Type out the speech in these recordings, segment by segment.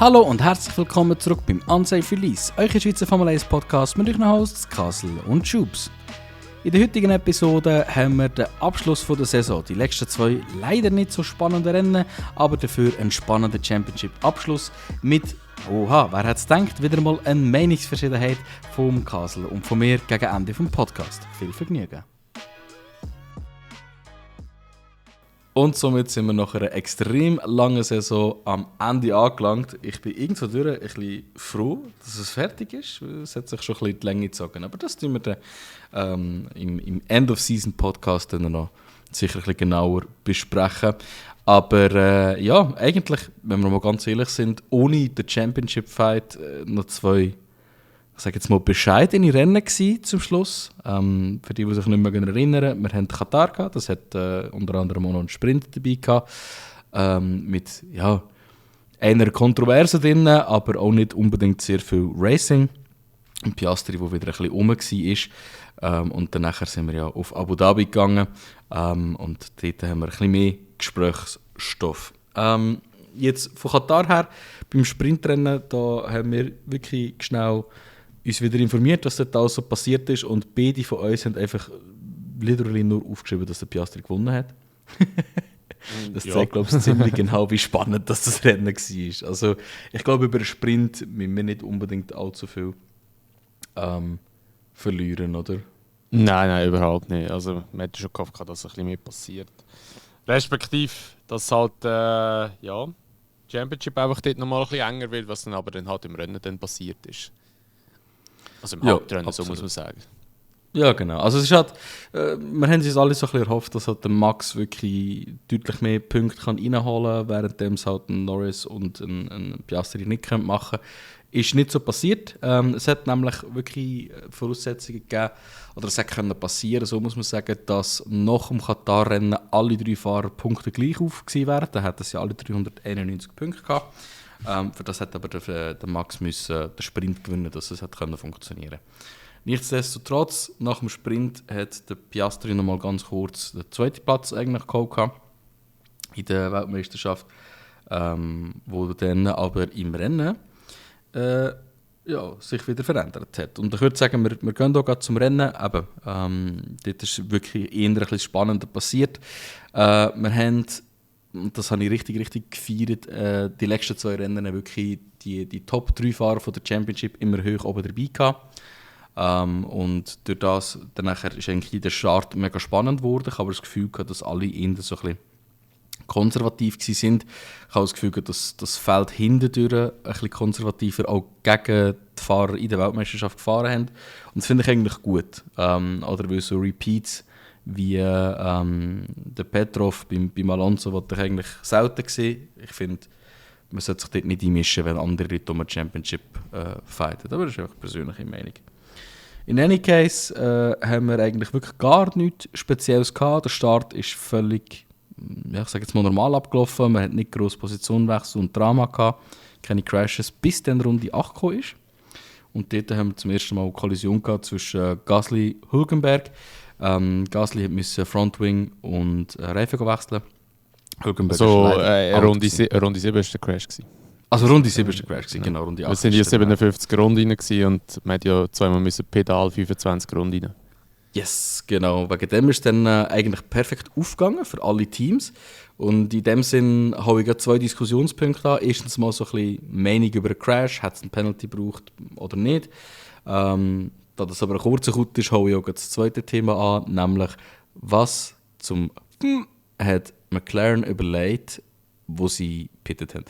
Hallo und herzlich willkommen zurück beim Unsafe Release, euer Schweizer Formel 1 Podcast mit euren Hosts Kassel und Schubs. In der heutigen Episode haben wir den Abschluss der Saison. Die letzten zwei leider nicht so spannenden Rennen, aber dafür einen spannenden Championship-Abschluss mit, oha, wer hätte es gedacht, wieder mal eine Meinungsverschiedenheit vom Kassel und von mir gegen Ende vom Podcast. Viel Vergnügen. Und somit sind wir nach einer extrem langen Saison am Ende angelangt. Ich bin irgendwo durch ein bisschen froh, dass es fertig ist. Es hat sich schon ein bisschen die Länge gezogen. Aber das tun wir dann im End-of-Season-Podcast dann noch sicher ein bisschen genauer besprechen. Aber ja, eigentlich, wenn wir mal ganz ehrlich sind, ohne den Championship-Fight noch zwei, ich sage jetzt mal, bescheidene Rennen gewesen zum Schluss. Für die sich nicht mehr erinnern, wir hatten Katar gehabt, das hat unter anderem auch noch einen Sprint dabei gehabt, mit ja, einer Kontroverse drin, aber auch nicht unbedingt sehr viel Racing. Und Piastri, der wieder ein bisschen rum war. Und dann nachher sind wir ja auf Abu Dhabi gegangen und dort haben wir ein bisschen mehr Gesprächsstoff. Jetzt von Katar her, beim Sprintrennen, da haben wir wirklich schnell uns wieder informiert, was dort alles so passiert ist, und beide von uns haben einfach literally nur aufgeschrieben, dass der Piastri gewonnen hat. Das zeigt, glaube ich, ziemlich genau, wie spannend das Rennen war. Also ich glaube, über den Sprint müssen wir nicht unbedingt allzu viel verlieren, oder? Nein, überhaupt nicht. Also man hätte schon gehofft, dass ein bisschen mehr passiert. Respektive, dass halt Championship einfach dort nochmal ein bisschen enger wird, was dann aber dann halt im Rennen dann passiert ist. Also im Hauptrennen, so muss man sagen. Ja, genau. Also es ist halt, wir haben uns alle so ein bisschen erhofft, dass halt der Max wirklich deutlich mehr Punkte reinholen kann, während es halt ein Norris und ein Piastri nicht machen können. Ist nicht so passiert. Es hat nämlich wirklich Voraussetzungen gegeben, oder es hat können passieren, so muss man sagen, dass nach dem Katar-Rennen alle drei Fahrer Punkte gleich auf gewesen wären. Da hatten sie alle 391 Punkte gehabt. Für das hat aber der Max müssen den Sprint gewinnen, dass es hat funktionieren konnte. Nichtsdestotrotz, nach dem Sprint hat der Piastri noch mal ganz kurz den zweiten Platz eigentlich geholt in der Weltmeisterschaft, wo dann aber im Rennen sich wieder verändert hat. Und ich würde sagen, wir gehen hier gerade zum Rennen. Dort ist wirklich eher ein bisschen spannender passiert. Wir haben, und das habe ich richtig gefeiert, die letzten zwei Rennen wirklich die Top 3 Fahrer von der Championship immer hoch oben dabei gehabt. Und durch das danach ist eigentlich der Start mega spannend geworden. Ich habe das Gefühl gehabt, dass alle eher so ein bisschen konservativ waren. Ich habe das Gefühl gehabt, dass das Feld hintendurch ein bisschen konservativer auch gegen die Fahrer in der Weltmeisterschaft gefahren haben. Und das finde ich eigentlich gut. Oder weil so Repeats wie der Petrov beim Alonso, was ich eigentlich selten gesehen. Ich finde, man sollte sich dort nicht einmischen, wenn andere Leute um eine Championship fighten. Aber das ist einfach eine persönliche Meinung. In any case haben wir eigentlich wirklich gar nichts Spezielles gehabt. Der Start ist völlig, ich sage jetzt mal, normal abgelaufen. Man hat nicht grosse Positionenwechsel und Drama gehabt, keine Crashes, bis dann Runde 8 gekommen ist. Und dort haben wir zum ersten Mal eine Kollision gehabt zwischen Gasly und Hülkenberg. Gasly musste Frontwing und Reifen wechseln. Hülkenberg Runde 7 war der Crash. Also Runde 7 war der Crash, genau. Runde 8. Wir sind hier 57 Runden rein und man hat ja zweimal Pedal 25 Runden rein. Yes, genau. Wegen dem ist es dann eigentlich perfekt aufgegangen für alle Teams. Und in dem Sinn habe ich zwei Diskussionspunkte an. Erstens mal so ein bisschen Meinung über den Crash. Hat es einen Penalty gebraucht oder nicht? Da das aber ein kurzer Cut ist, habe ich auch das zweite Thema an. Nämlich, was zum hat McLaren überlegt, wo sie pittet haben.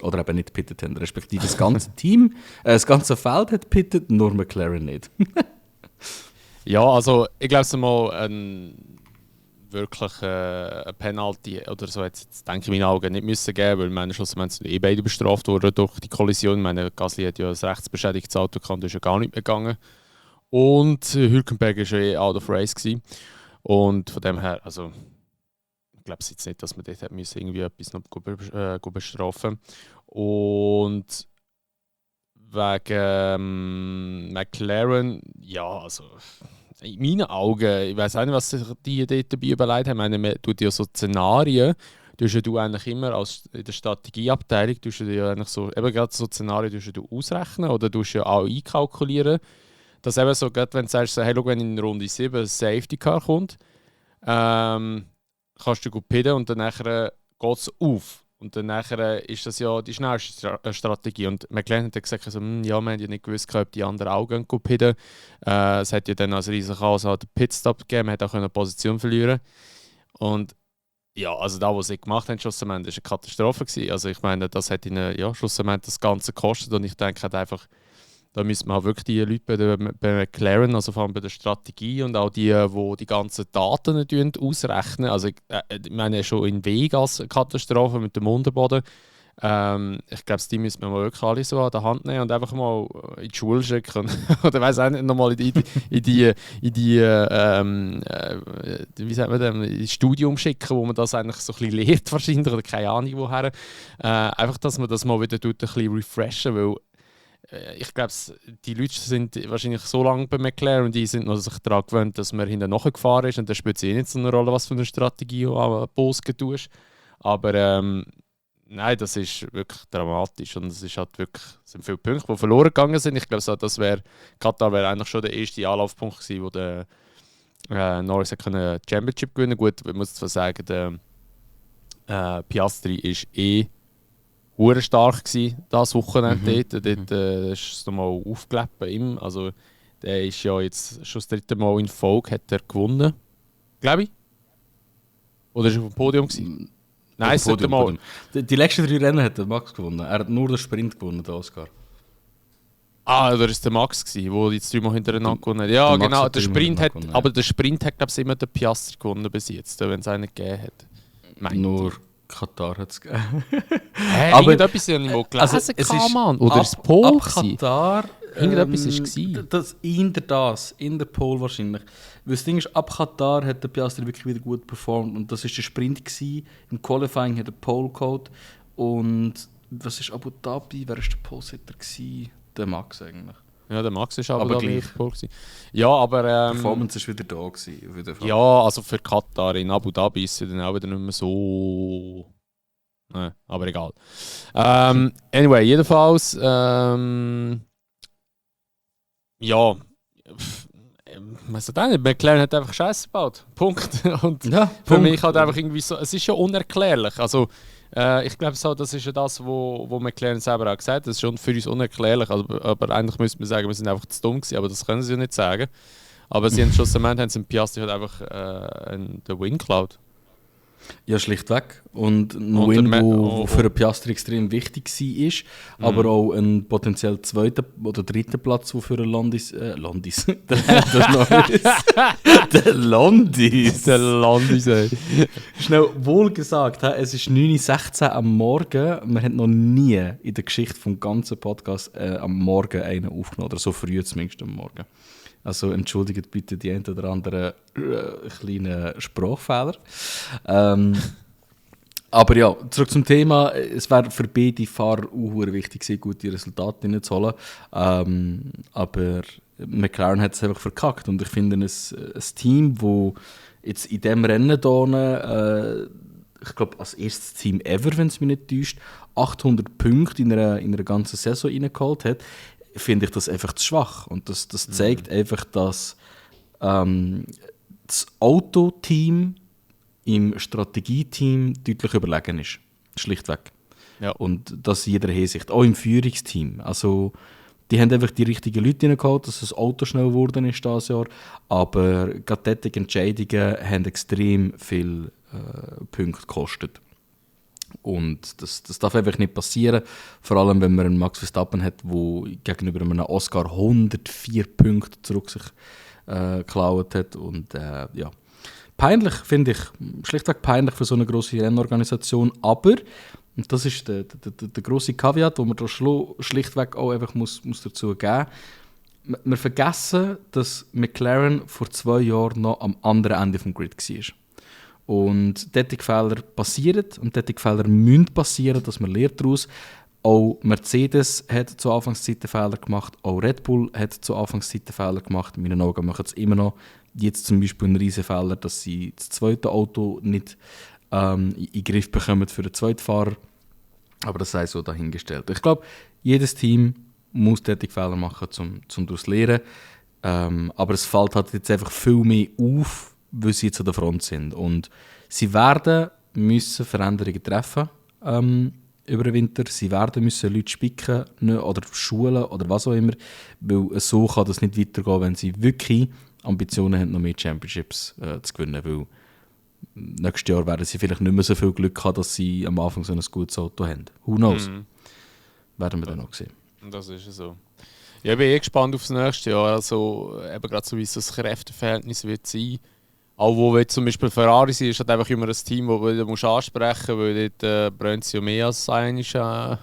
Oder eben nicht pittet haben. Respektive das ganze Team, das ganze Feld hat pittet, nur McLaren nicht. Ja, also ich glaube, es mal ein Penalty oder so jetzt denke ich in meinen Augen nicht müssen geben, weil meine schlussendlich beide bestraft wurden durch die Kollision. Meine Gasly hat ja ein rechtsbeschädigtes Auto gehabt, das ist ja gar nicht mehr gegangen. Und Hülkenberg war ja out of race gewesen. Und von dem her, also ich glaube jetzt nicht, dass man dort irgendwie etwas noch gut bestrafen. Und wegen McLaren, ja, also in meinen Augen, ich weiß auch nicht, was sich die dort dabei überlegt haben. Ich meine, man tut ja so Szenarien tust du eigentlich immer in der Strategieabteilung tust du ja eigentlich so, eben gerade so Szenarien tust du ausrechnen oder tust du auch einkalkulieren. Dass eben so, gerade wenn du sagst, so, hey, schau, wenn in Runde 7 ein Safety Car kommt, kannst du gut pidden und dann geht es auf. Und dann ist das ja die schnellste Strategie. Und McLaren hat gesagt, so, ja, wir haben ja nicht gewusst, ob die anderen auch gehen pidden. Es hat ja dann als riesen Chaos einen Pitstop gegeben, man hat auch eine Position verlieren. Und ja, also das, was sie gemacht haben, schlussendlich, war eine Katastrophe gewesen. Also ich meine, das hat ihnen schlussendlich das Ganze gekostet. Und ich denke halt einfach, da müssen wir auch wirklich die Leute bei McLaren, also vor allem bei der Strategie und auch die ganzen Daten ausrechnen. Also ich meine schon in Vegas Katastrophe mit dem Unterboden. Ich glaube, die müssen wir mal wirklich alle so an der Hand nehmen und einfach mal in die Schule schicken. Oder weiss auch nicht, nochmal in wie sagt man dem, ins Studium schicken, wo man das eigentlich so ein bisschen lehrt wahrscheinlich, oder keine Ahnung woher. Einfach, dass man das mal wieder ein bisschen refreshen, weil ich glaube, die Leute sind wahrscheinlich so lange bei McLaren und die sind noch sich daran gewöhnt, dass man hinten nachgefahren ist und dann spielt es nicht so eine Rolle, was für eine Strategie du an Bosgen tust. Aber nein, das ist wirklich dramatisch und es ist halt wirklich, es sind viele Punkte, die verloren gegangen sind. Ich glaube, Katar wäre eigentlich schon der erste Anlaufpunkt gewesen, wo der Norris hat Championship gewinnen. Gut, ich muss zwar sagen, der Piastri ist hure stark gewesen, das Wochenende dort. Dort ist es nochmal aufgelebt bei ihm. Also, der ist ja jetzt schon das 3. Mal in Folge hat er gewonnen. Glaube ich. Oder ist er auf dem Podium gewesen? Nein, das 3. Mal. Die letzten 3 Rennen hat der Max gewonnen. Er hat nur den Sprint gewonnen, der Oscar. Oder war es der Max gewesen, der jetzt 3 Mal hintereinander gewonnen hat? Ja, genau. Der Sprint hat, aber der Sprint hat, glaube ich, immer der Piastri gewonnen bis jetzt, wenn es einen gegeben hat. Nur Katar hat es gegeben. Aber irgendetwas habe ich mal gelesen, Mann. Oder ist es Pol? Ab Katar. Irgendetwas war es. In der Pole wahrscheinlich. Weil das Ding ist, ab Katar hat der Piastri wirklich wieder gut performt. Und das war der Sprint gewesen. Im Qualifying hat er Pole geholt. Und was ist Abu Dhabi? Wer war der Pole-Sitter gewesen? Der Max eigentlich. Ja, der Max ist aber gleich. Ja, aber Performance war wieder da gewesen. Ja, also für Katar in Abu Dhabi ist es dann auch wieder nicht mehr so. Aber egal. Anyway, jedenfalls. Ja. Was hat nicht? McLaren hat einfach Scheiße gebaut. Punkt. Und ja, für mich halt einfach irgendwie so. Es ist schon unerklärlich. Also, ich glaube, so, das ist ja das, wo McLaren selber auch gesagt hat. Das ist schon für uns unerklärlich. Aber eigentlich müsste man sagen, wir sind einfach zu dumm gewesen. Aber das können sie ja nicht sagen. Aber sie haben schlussendlich haben sie im Piastri halt einfach den Win geklaut. Ja, schlichtweg. Und ein Win, der für den Piastri extrem wichtig war, aber auch ein potenziell 2. oder 3. Platz, der für den Landis. Der Landis, ey. Schnell wohlgesagt, es ist 9:16 Uhr am Morgen. Wir haben noch nie in der Geschichte des ganzen Podcasts am Morgen einen aufgenommen. Oder so früh zumindest am Morgen. Also entschuldigt bitte die einen oder anderen kleinen Sprachfehler. Aber ja, zurück zum Thema. Es wäre für beide Fahrer auch wichtig gewesen, gute Resultate reinzuholen. Aber McLaren hat es einfach verkackt. Und ich finde, ein Team, das jetzt in diesem Rennen hier, ich glaube, als erstes Team ever, wenn es mich nicht täuscht, 800 Punkte in einer ganzen Saison reingeholt hat, finde ich das einfach zu schwach. Und das zeigt einfach, dass das Autoteam im Strategieteam deutlich überlegen ist. Schlichtweg. Ja. Und das in jeder Hinsicht. Auch im Führungsteam. Also, die haben einfach die richtigen Leute reingeholt, dass das Auto schnell geworden ist dieses Jahr. Aber gerade solche Entscheidungen haben extrem viel Punkte gekostet. Und das darf einfach nicht passieren. Vor allem, wenn man einen Max Verstappen hat, der gegenüber einem Oscar 104 Punkte zurück sich geklaut hat. Und ja, peinlich, finde ich. Schlichtweg peinlich für so eine grosse Rennorganisation. Aber, und das ist der grosse Caveat, den man da schlichtweg auch einfach muss dazu geben muss. Wir vergessen, dass McLaren vor 2 Jahren noch am anderen Ende des Grid war. Und solche Fehler passieren und solche Fehler müssen passieren, dass man lernt daraus. Auch Mercedes hat zu Anfangszeiten Fehler gemacht, auch Red Bull hat zu Anfangszeiten Fehler gemacht. In meinen Augen machen es immer noch. Jetzt zum Beispiel einen riesen Fehler, dass sie das zweite Auto nicht in den Griff bekommen für den zweiten Fahrer. Aber das sei so dahingestellt. Ich glaube, jedes Team muss tätig Fehler machen, um daraus zu lernen. Aber es fällt halt jetzt einfach viel mehr auf, weil sie jetzt an der Front sind. Und sie werden müssen Veränderungen treffen über den Winter. Sie werden müssen Leute spicken oder schulen oder was auch immer. Weil so kann das nicht weitergehen, wenn sie wirklich Ambitionen haben, noch mehr Championships zu gewinnen. Weil nächstes Jahr werden sie vielleicht nicht mehr so viel Glück haben, dass sie am Anfang so ein gutes Auto haben. Who knows? Werden wir dann noch sehen. Das ist so. Ja, ich bin gespannt auf das nächste Jahr. Also, eben gerade so, wie es das Kräfteverhältnis wird sein. Auch wo wir zum Beispiel Ferrari sind, ist halt einfach immer ein Team, das du wieder ansprechen musst, weil dort brennt sie ja mehr als ein ist, ja,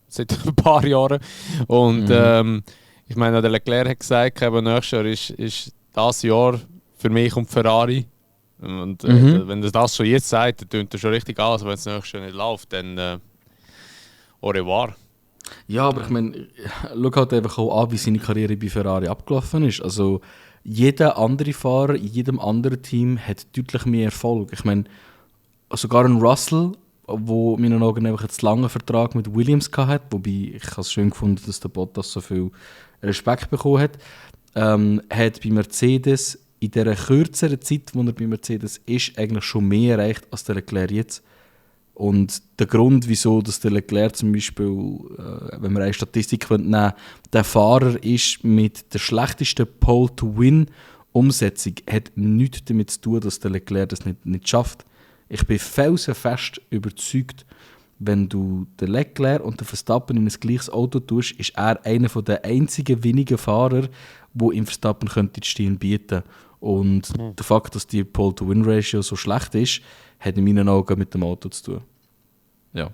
seit ein paar Jahren. Und ich meine, der Leclerc hat gesagt, eben nächstes Jahr ist das Jahr für mich und Ferrari. Und wenn er das schon jetzt sagt, dann tönt er schon richtig an. Also wenn es nächstes Jahr nicht läuft, dann au revoir. Ja, aber ich meine, schau halt einfach auch an, wie seine Karriere bei Ferrari abgelaufen ist. Also jeder andere Fahrer in jedem anderen Team hat deutlich mehr Erfolg. Ich meine, sogar ein Russell, der in meinen Augen einfach einen langen Vertrag mit Williams hatte, wobei ich es schön gefunden, dass der Bottas so viel Respekt bekommen hat, hat bei Mercedes in dieser kürzeren Zeit, wo er bei Mercedes ist, eigentlich schon mehr erreicht als der Leclerc jetzt. Und der Grund, wieso dass der Leclerc zum Beispiel, wenn wir eine Statistik nehmen, der Fahrer ist mit der schlechtesten Pole-to-Win-Umsetzung, hat nichts damit zu tun, dass der Leclerc das nicht schafft. Ich bin felsenfest überzeugt, wenn du den Leclerc und den Verstappen in ein gleiches Auto tust, ist er einer der einzigen wenigen Fahrer, wo im Verstappen könnte die Stirn bieten. Und der Fakt, dass die Pole-to-Win-Ratio so schlecht ist, hat in meinen Augen mit dem Auto zu tun. Ja.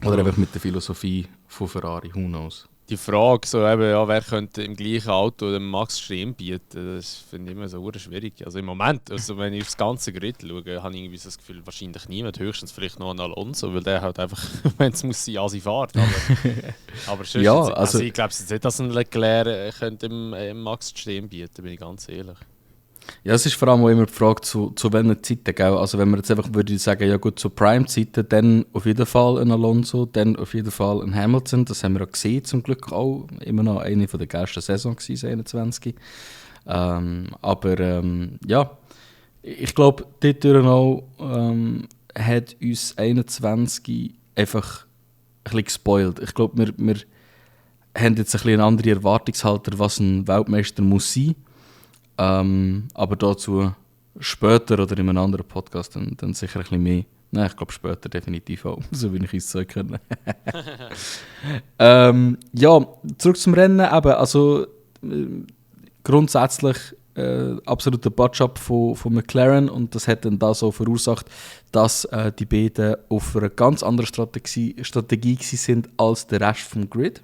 Oder einfach mit der Philosophie von Ferrari, who knows. Die Frage, so eben, ja, wer könnte im gleichen Auto den Max Stirn bieten, das finde ich immer so schwierig. Also im Moment, also wenn ich aufs ganze Grid schaue, habe ich irgendwie das Gefühl, wahrscheinlich niemand, höchstens vielleicht noch ein Alonso, weil der halt einfach, wenn es muss sein, sie fährt. Aber sonst ja, also ich glaube nicht, dass ein Leclerc könnte im Max Stirn bieten, bin ich ganz ehrlich. Ja, es ist vor allem auch immer die Frage, zu welchen Zeiten. Gell? Also wenn man jetzt einfach würde sagen, ja gut, zu Prime-Zeiten, dann auf jeden Fall ein Alonso, dann auf jeden Fall ein Hamilton. Das haben wir auch gesehen, zum Glück auch. Immer noch eine der geilsten Saison gewesen, 21. Ja, ich glaube, dort auch hat uns 21 einfach ein bisschen gespoilt. Ich glaube, wir haben jetzt ein bisschen eine andere Erwartungshalter, was ein Weltmeister muss sein. Aber dazu später oder in einem anderen Podcast dann sicher ein bisschen mehr. Nein, ich glaube später definitiv auch, so wie ich es sagen können. Ja, zurück zum Rennen. Eben, also grundsätzlich absoluter Butt-Up von McLaren und das hat dann da so verursacht, dass die beiden auf einer ganz anderen Strategie sind als der Rest vom Grid.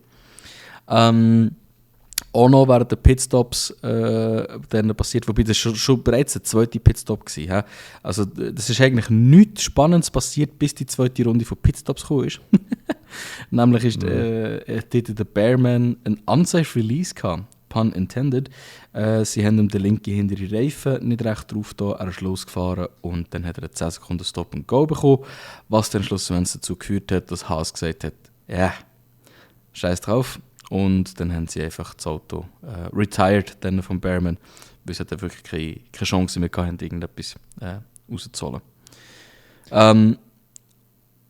Auch noch während der Pitstops dann passiert, wobei das schon bereits der zweite Pitstop war. Also das ist eigentlich nichts Spannendes passiert, bis die zweite Runde von Pitstops gekommen ist. Nämlich ist der Bearman ein unsafe Release gehabt, pun intended. Sie haben ihm den linken hintere Reifen nicht recht drauf da, er ist losgefahren und dann hat er 10 Sekunden Stop and Go bekommen, was dann schlussendlich dazu geführt hat, dass Haas gesagt hat, ja, scheiß drauf. Und dann haben sie einfach das Auto retired dann vom Bearman, weil sie dann wirklich keine Chance mehr hatten, irgendetwas rauszuholen.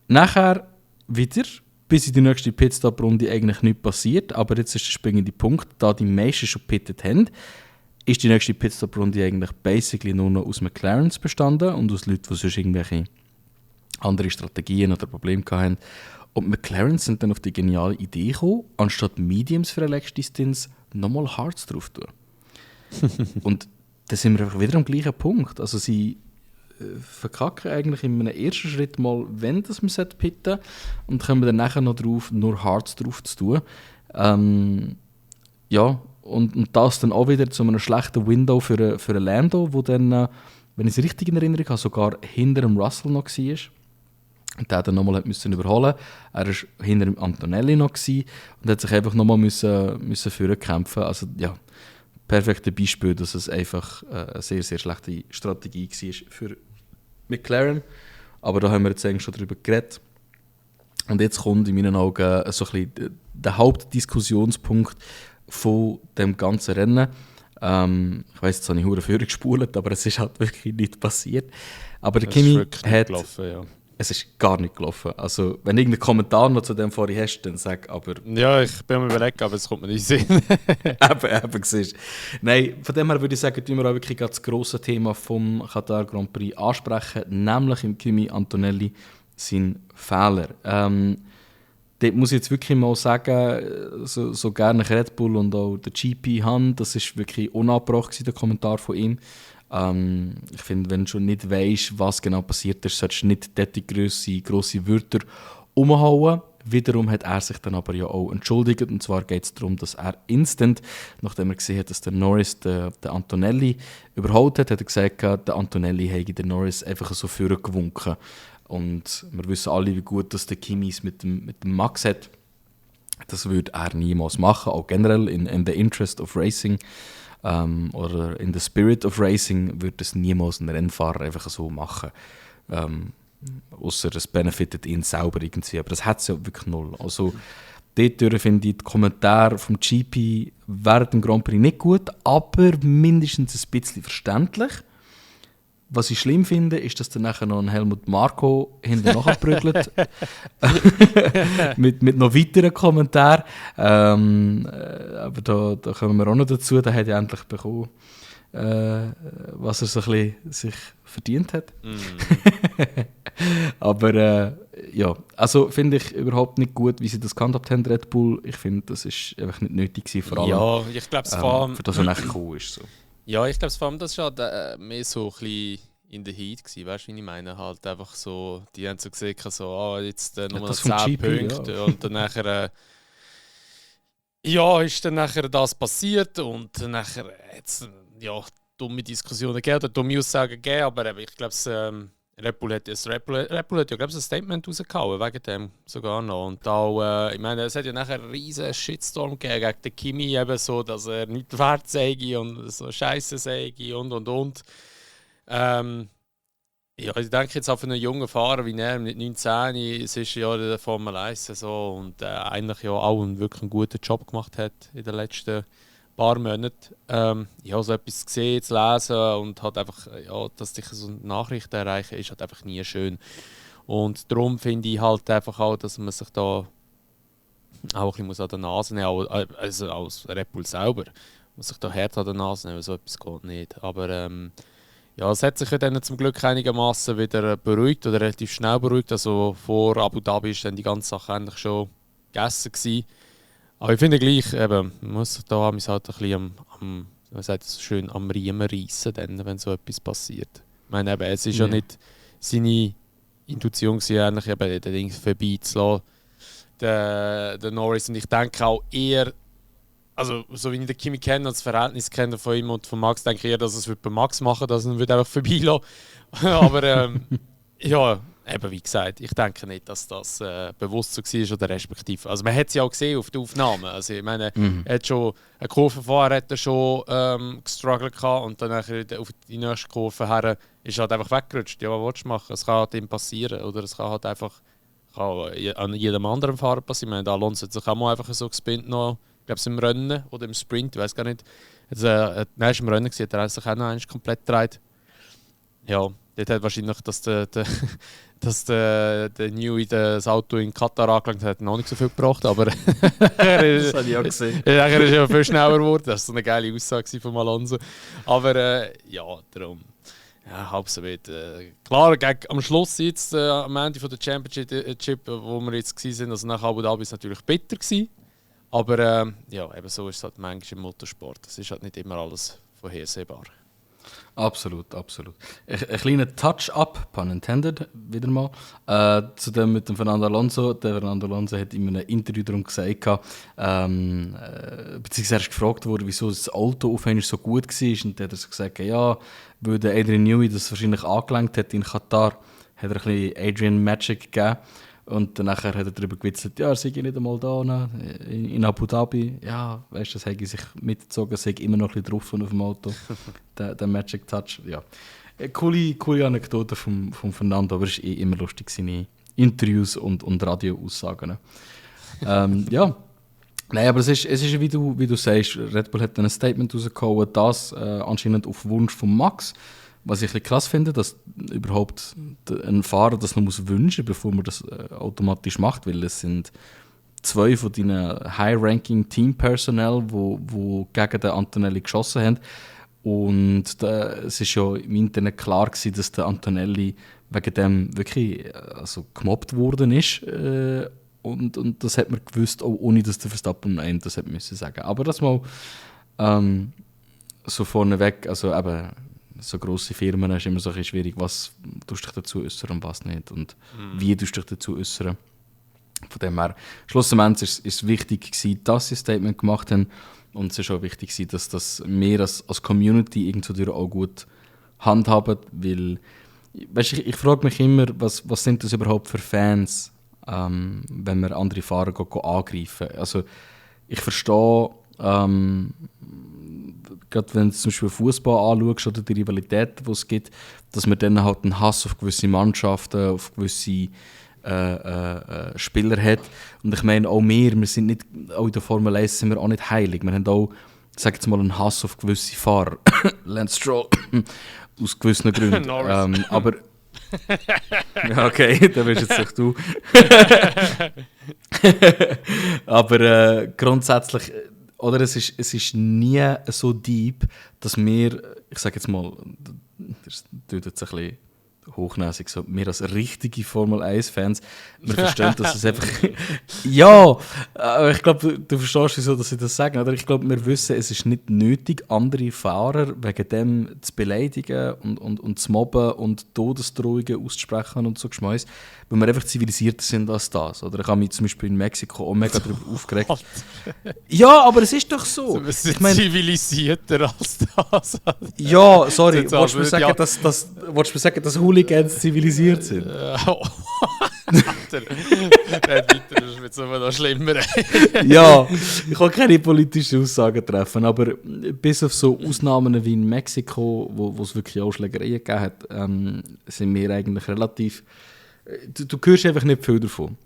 Nachher wieder, bis in die nächste Pitstop-Runde eigentlich nichts passiert, aber jetzt ist der springende Punkt, da die meisten schon pittet haben, ist die nächste Pitstop-Runde eigentlich basically nur noch aus McLarens bestanden und aus Leuten, die sonst irgendwelche andere Strategien oder Probleme hatten. Und McLaren sind dann auf die geniale Idee gekommen, anstatt Mediums für eine Leckdistanz nochmal Hards drauf zu tun. Und da sind wir einfach wieder am gleichen Punkt. Also sie verkacken eigentlich in einem ersten Schritt mal, wenn das man pitten und kommen dann nachher noch drauf, nur Hards drauf zu tun. Ja, und das dann auch wieder zu einem schlechten Window für einen Lando, wo dann, wenn ich es richtig in Erinnerung habe, sogar hinter dem Russell noch war. Und der dann nochmal überholen musste. Er war hinter dem Antonelli noch und hat sich einfach nochmal müssen vorkämpfen. Also ja, perfektes Beispiel, dass es einfach eine sehr, sehr schlechte Strategie war für McLaren. Aber da haben wir jetzt eigentlich schon drüber geredet. Und jetzt kommt in meinen Augen so ein bisschen der Hauptdiskussionspunkt von dem ganzen Rennen. Ich weiss, jetzt habe ich hure Führung gespult, aber es ist halt wirklich nicht passiert. Aber der Kimi hat... gelaufen, ja. Es ist gar nicht gelaufen. Also, wenn du irgendeinen Kommentar noch zu dem vorhin hast, dann sag aber... Ja, ich bin mir überlegt, aber es kommt mir nicht in den Sinn. eben, siehst du. Nein, von dem her würde ich sagen, tun wir auch wirklich das grosse Thema vom Qatar Grand Prix ansprechen, nämlich im Kimi Antonelli sein Fehler. Dort muss ich jetzt wirklich mal sagen, so gerne ich Red Bull und auch der GP haben, das ist wirklich unabgebrochen, der Kommentar von ihm. Ich finde, wenn du schon nicht weißt, was genau passiert ist, solltest du nicht dort grosse Wörter umhauen. Wiederum hat er sich dann aber ja auch entschuldigt. Und zwar geht es darum, dass er instant, nachdem er gesehen hat, dass der Norris den Antonelli überholt hat, hat er gesagt, der Antonelli hätte den Norris einfach so vorgewunken. Und wir wissen alle, wie gut dass der Kimis mit dem Max hat. Das würde er niemals machen, auch generell in the interest of racing. Oder in the spirit of racing würde es niemals ein Rennfahrer einfach so machen. Ausser es benefitet ihn selber irgendwie. Aber das hat es ja wirklich null. Also dort finde ich die Kommentare vom GP während dem Grand Prix nicht gut, aber mindestens ein bisschen verständlich. Was ich schlimm finde, ist, dass dann nachher noch ein Helmut Marko hinten nachprügelt. mit noch weiteren Kommentaren. Aber da kommen wir auch noch dazu. Da hat er endlich bekommen, was er so ein bisschen sich verdient hat. Aber ja, also finde ich überhaupt nicht gut, wie sie das gehandhabt haben, Red Bull. Ich finde, das ist einfach nicht nötig gewesen, vor allem Ja, ich glaube es vor allem... für das, was nachher gekommen ist. So. Ja, ich glaube vor allem, das war halt, mehr so ein bisschen in der Heat gewesen, weißt du, wie ich meine? Halt einfach so, die haben so gesehen, so, jetzt nur noch 10 Punkte ja. Und dann nachher... ja, ist dann nachher das passiert und nachher jetzt ja, dumme Diskussionen gegeben oder dumme Aussagen gegeben, aber eben, ich glaube, Red Bull hat ja, glaube ich, ein Statement rausgehauen, wegen dem sogar noch. Und auch, ich meine, es hat ja nachher einen riesen Shitstorm gegeben gegen den Kimi, eben so, dass er nicht wert sei und so Scheiße sei und. Ja, ich denke jetzt auch für einen jungen Fahrer wie er mit 19, es ist ja der Formel 1 so und eigentlich ja auch wirklich einen guten Job gemacht hat in den letzten paar Monaten. Ja, so etwas zu sehen, zu lesen und halt einfach, ja, dass dich so Nachrichten erreichen, ist halt einfach nie schön. Und darum finde ich halt einfach auch, dass man sich da auch ein bisschen an der Nase nehmen muss, also als Red Bull selber, muss sich da hart an der Nase nehmen, so etwas geht nicht. Aber ja, es hat sich ja dann zum Glück einigermaßen wieder beruhigt oder relativ schnell beruhigt. Also vor Abu Dhabi war dann die ganze Sache eigentlich schon gegessen gewesen. Aber ich finde gleich, eben, man muss sich da halt ein bisschen man sagt es so schön, am Riemen reissen, wenn so etwas passiert. Ich meine, eben, es ist ja nicht seine Intuition gewesen, eigentlich eben den Ding vorbeizulassen, den Norris. Und ich denke auch eher, also so wie ich den Kimi kenne und das Verhältnis kenne von ihm und von Max, denke ich eher, dass es bei Max machen würde, dass er ihn einfach vorbeilassen. Aber ja, eben wie gesagt, ich denke nicht, dass das bewusst so war oder respektive. Also man hat es ja auch gesehen auf der Aufnahme. Also ich meine, er hat schon eine Kurve vorher hat er schon gestruggelt gehabt und dann nachher auf die nächste Kurve her ist er halt einfach weggerutscht. Ja, was willst du machen? Es kann halt ihm passieren oder es kann halt einfach an jedem anderen Fahrer passieren. Ich meine, Alonso hat sich auch mal einfach so gespinnt noch. Ich glaube, es im Rennen oder im Sprint, ich weiß gar nicht. Nein, es im Rennen gesehen, er hat sich auch noch einmal komplett gedreht. Ja, dort hat wahrscheinlich, dass der Newey das Auto in Katar angelangt hat, noch nicht so viel gebracht, aber das habe ich auch gesehen. Er ist ja viel schneller geworden. Das war so eine geile Aussage von Alonso. Aber ja, darum. Ja, halb so weit. Klar, am Schluss jetzt, am Ende von der Championship, wo wir jetzt waren, also nach Abu Dhabi, war es natürlich bitter gewesen. Aber ja, eben so ist es halt manchmal im Motorsport. Es ist halt nicht immer alles vorhersehbar. Absolut, absolut. Ein kleiner Touch-up, pun intended, wieder mal, zu dem mit dem Fernando Alonso. Der Fernando Alonso hat in einem Interview darum gesagt, beziehungsweise er ist gefragt worden, wieso das Auto auf einmal so gut war. Und der hat so gesagt, ja, weil der Adrian Newey das wahrscheinlich angelenkt hat in Katar, hat er ein bisschen Adrian Magic gegeben. Und dann hat er darüber gewitzelt, ja, er sei nicht einmal da in Abu Dhabi. Ja, weißt du, das habe ich sich mitgezogen, sei immer noch ein bisschen drauf auf dem Auto. der Magic Touch, ja. Coole Anekdote vom Fernando, aber es ist immer lustig, seine Interviews und Radio-Aussagen. Ja. Nein, aber es ist wie du sagst, Red Bull hat ein Statement rausgehauen, das anscheinend auf Wunsch von Max, was ich ein bisschen krass finde, dass überhaupt ein Fahrer das noch muss wünschen, bevor man das automatisch macht, weil es sind 2 von deinen High-Ranking Team-Personnel, wo gegen den Antonelli geschossen haben. Und es ist ja im Internet klar gewesen, dass der Antonelli wegen dem wirklich gemobbt worden ist. Und das hat man gewusst, auch ohne dass der Verstappen einem das hätte müssen sagen. Aber das mal so vorneweg, also eben so grosse Firmen ist immer so ein bisschen schwierig, was tust du dich dazu äußern und was nicht und wie tust du dich dazu äußern. Von dem her, schlussendlich ist es wichtig gewesen, dass sie ein Statement gemacht haben und es ist auch wichtig gewesen, dass das wir als Community irgendwo auch gut handhaben, weil weißt, ich frage mich immer, was sind das überhaupt für Fans, wenn wir andere Fahrer angreifen. Also ich verstehe, gerade wenn du zum Beispiel Fußball anschaust oder die Rivalität, die es gibt, dass man dann halt einen Hass auf gewisse Mannschaften, auf gewisse Spieler hat. Und ich meine, auch wir sind nicht, auch in der Formel 1 sind wir auch nicht heilig. Wir haben auch, sag jetzt mal, einen Hass auf gewisse Fahrer. Lance Stroll, aus gewissen Gründen. Aber ja, okay, dann bist jetzt nicht du. Aber grundsätzlich, oder es ist nie so deep, dass wir, ich sage jetzt mal, das tut jetzt ein bisschen hochnäsig, so, wir als richtige Formel-1-Fans, wir verstehen, dass es einfach... Ja, aber ich glaube, du verstehst, wieso dass ich das sage. Oder ich glaube, wir wissen, es ist nicht nötig, andere Fahrer wegen dem zu beleidigen und zu mobben und Todesdrohungen auszusprechen und so Geschmäus, weil wir einfach zivilisierter sind als das. Oder ich habe mich zum Beispiel in Mexiko auch mega darüber aufgeregt. Ja, aber es ist doch so. Wir sind zivilisierter als das. Ja, sorry, wolltest du mir sagen, dass Hooligans zivilisiert sind? Das ist mit so noch schlimmer. Ja, ich kann keine politischen Aussagen treffen, aber bis auf so Ausnahmen wie in Mexiko, wo es wirklich auch Schlägereien gegeben hat, sind wir eigentlich relativ... Du hörst einfach nicht viel davon.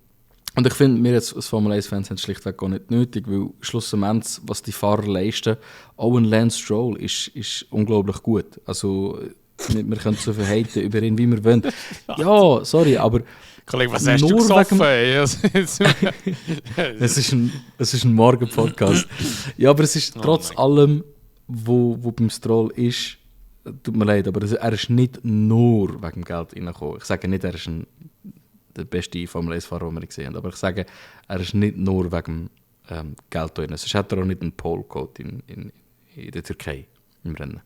Und ich finde, wir als Formel 1-Fans haben es schlichtweg gar nicht nötig, weil schlussendlich, was die Fahrer leisten, auch ein Lance Stroll ist unglaublich gut. Also, wir können so viel haten über ihn, wie wir wollen. Ja, sorry, aber... Kollege, was hast du gesoffen? Es ist ein Morgen-Podcast. Ja, aber es ist trotz allem, wo beim Stroll ist, tut mir leid, aber er ist nicht nur wegen Geld reingekommen. Ich sage nicht, er ist der beste Formel-1-Fahrer, den wir gesehen haben, aber ich sage, er ist nicht nur wegen Geld drin. Sonst hat er auch nicht einen Pole-Code in der Türkei im Rennen.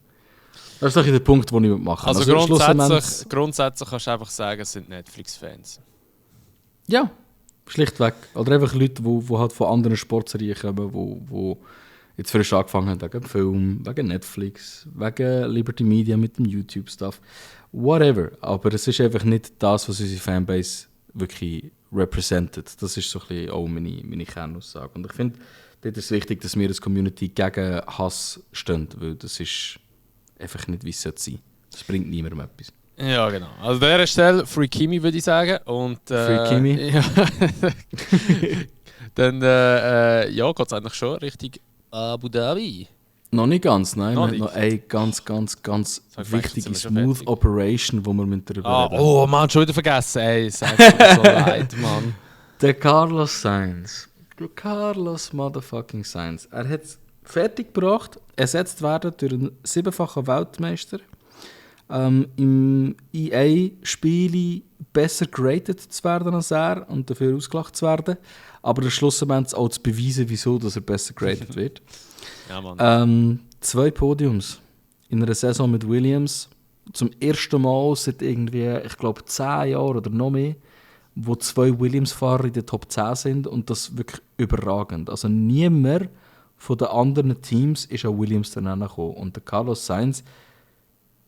Das ist doch der Punkt, den ich machen Also grundsätzlich kannst du einfach sagen, es sind Netflix-Fans. Ja, schlichtweg. Oder einfach Leute, die halt von anderen Sportserien kommen, die jetzt frisch angefangen haben wegen Film, wegen Netflix, wegen Liberty Media mit dem YouTube-Stuff. Whatever. Aber es ist einfach nicht das, was unsere Fanbase wirklich represented. Das ist so ein bisschen auch meine Kernaussage. Und ich finde, dort ist es wichtig, dass wir als Community gegen Hass stehen, weil das ist einfach nicht, wie es sein sollte. Das bringt niemandem etwas. Ja, genau. Also an dieser Stelle Free Kimi, würde ich sagen. Und, Free Kimi? Ja. Dann ja, geht es eigentlich schon Richtung Abu Dhabi. Noch nicht ganz, nein. Noch wir haben noch eine ganz wichtige Smooth Operation, die wir mit darüber reden. Oh Mann, schon wieder vergessen. Ey, es ist einfach so leid, Mann. Der Carlos Sainz. Carlos motherfucking Sainz. Er hat es fertiggebracht, ersetzt werden durch einen 7-fachen Weltmeister. Im EA-Spiel besser geratet zu werden als er und dafür ausgelacht zu werden. Aber der Schlussendlich auch zu beweisen, wieso dass er besser geratet wird. Ja, Mann. 2 Podiums in einer Saison mit Williams. Zum ersten Mal seit irgendwie, ich glaube, 10 Jahren oder noch mehr, wo 2 Williams-Fahrer in der Top 10 sind und das wirklich überragend. Also niemand von den anderen Teams ist an Williams danach gekommen. Und der Carlos Sainz,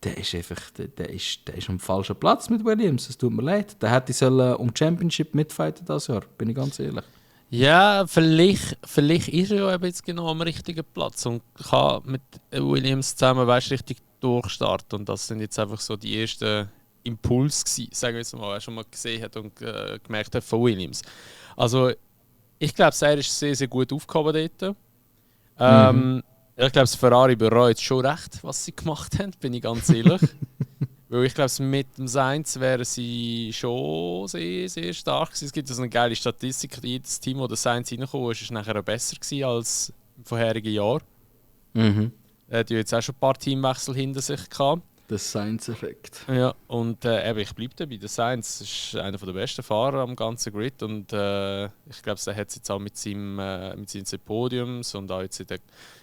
der ist einfach, der ist am falschen Platz mit Williams. Es tut mir leid. Der hätte um die Championship mitfighten dieses Jahr, bin ich ganz ehrlich. Ja, vielleicht ist er ja eben jetzt genau am richtigen Platz und kann mit Williams zusammen, weißt, richtig durchstarten. Und das sind jetzt einfach so die ersten Impulse gewesen, sagen wir jetzt mal, was man mal gesehen hat und gemerkt hat von Williams. Also ich glaube, er ist sehr, sehr gut aufgehoben dort. Ich glaube, Ferrari bereut schon recht, was sie gemacht haben, bin ich ganz ehrlich. Weil ich glaube, mit dem Sainz wären sie schon sehr, sehr stark gewesen. Es gibt also eine geile Statistik, jedes Team, wo der Sainz reingekommen ist, ist nachher besser gewesen als im vorherigen Jahr. Er hat ja jetzt auch schon ein paar Teamwechsel hinter sich gehabt. Der Sainz-Effekt. Ja, und ich bleibe dabei. Der Sainz ist einer der besten Fahrer am ganzen Grid und ich glaube, er hat es jetzt auch mit seinen Podiums und auch jetzt in der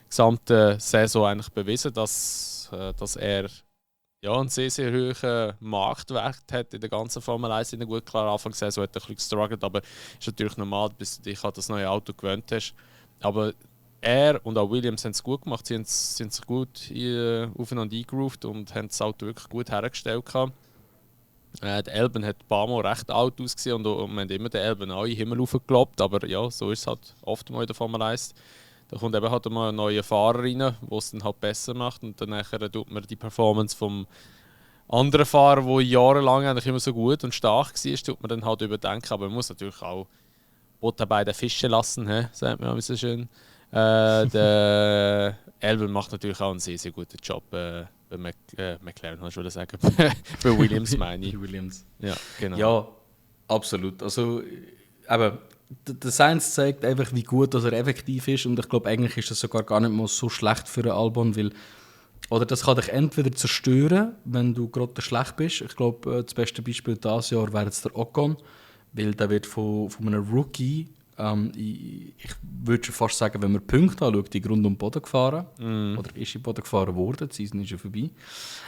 gesamten Saison eigentlich bewiesen, dass er einen sehr, sehr hohen Marktwert hat in der ganzen Formel 1. Gut, klar, Anfang der Saison hat er ein bisschen gestruggelt, aber es ist natürlich normal, bis du dich an das neue Auto gewöhnt hast. Aber er und auch Williams haben es gut gemacht. Sie sind sich gut aufeinander eingegroovt und haben das Auto wirklich gut hergestellt. Der Albon hat ein paar Mal recht alt ausgesehen und wir haben immer den Albon auch in den Himmel hochgelobt. Aber ja, so ist es halt oft mal in der Formel 1. Da kommt eben halt mal ein neuer Fahrer rein, der es dann halt besser macht. Und dann tut man die Performance vom anderen Fahrer, der jahrelang eigentlich immer so gut und stark war, tut man dann halt überdenken. Aber man muss natürlich auch Butter bei den Fischen lassen, sagt man so schön. Der Albon macht natürlich auch einen sehr, sehr guten Job bei McLaren, hast du sagen. Bei Williams meine ich. Williams. Ja, genau. Ja, absolut. Also, aber der Sainz zeigt einfach, wie gut dass er effektiv ist und ich glaube, eigentlich ist das sogar gar nicht mal so schlecht für einen Albon, weil oder das kann dich entweder zerstören, wenn du gerade schlecht bist. Ich glaube, das beste Beispiel dieses Jahr wäre jetzt der Ocon, weil der wird von einem Rookie ich würde schon fast sagen, wenn man Punkte anschaut, die Grund um den Boden gefahren. Oder ist in den Boden gefahren worden, die Season ist ja vorbei.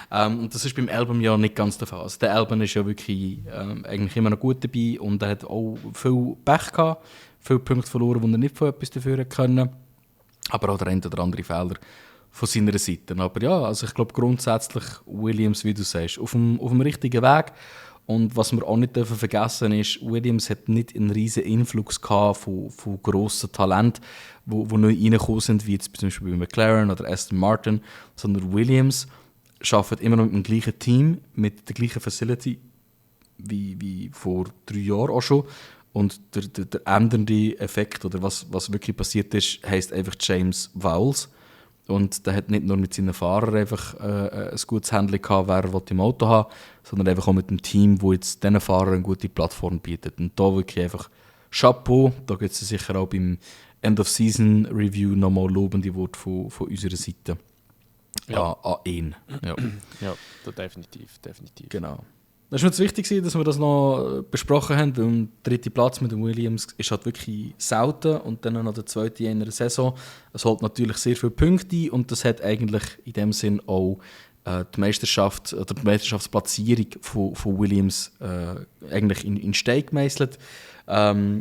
Und das ist beim Albon ja nicht ganz der Fall. Also der Albon ist ja wirklich eigentlich immer noch gut dabei und er hat auch viel Pech gehabt, viele Punkte verloren, wo er nicht von etwas dafür hätte können. Aber auch der eine oder andere Fehler von seiner Seite. Aber ja, also ich glaube grundsätzlich Williams, wie du sagst, auf dem richtigen Weg. Und was wir auch nicht vergessen dürfen, ist, Williams hat nicht einen riesen Influx gehabt von grossen Talenten, wo neu reingekommen sind, wie jetzt zum Beispiel bei McLaren oder Aston Martin, sondern Williams arbeitet immer noch mit dem gleichen Team, mit der gleichen Facility wie vor 3 Jahren auch schon. Und der ändernde Effekt, oder was wirklich passiert ist, heisst einfach James Vowles. Und der hat nicht nur mit seinen Fahrern einfach ein gutes Handling gehabt, wer er im Auto haben will, sondern einfach auch mit dem Team, das jetzt diesen Fahrern eine gute Plattform bietet. Und da wirklich einfach Chapeau. Da gibt es sicher auch beim End-of-Season-Review nochmal lobende Worte von unserer Seite an ihn. Ja, definitiv. Genau. Das war uns wichtig, dass wir das noch besprochen haben, weil der 3. Platz mit dem Williams ist halt wirklich selten und dann noch der 2. in einer Saison. Es holt natürlich sehr viele Punkte ein und das hat eigentlich in dem Sinn auch die Meisterschaft oder die Meisterschaftsplatzierung von Williams eigentlich in Stein gemeißelt.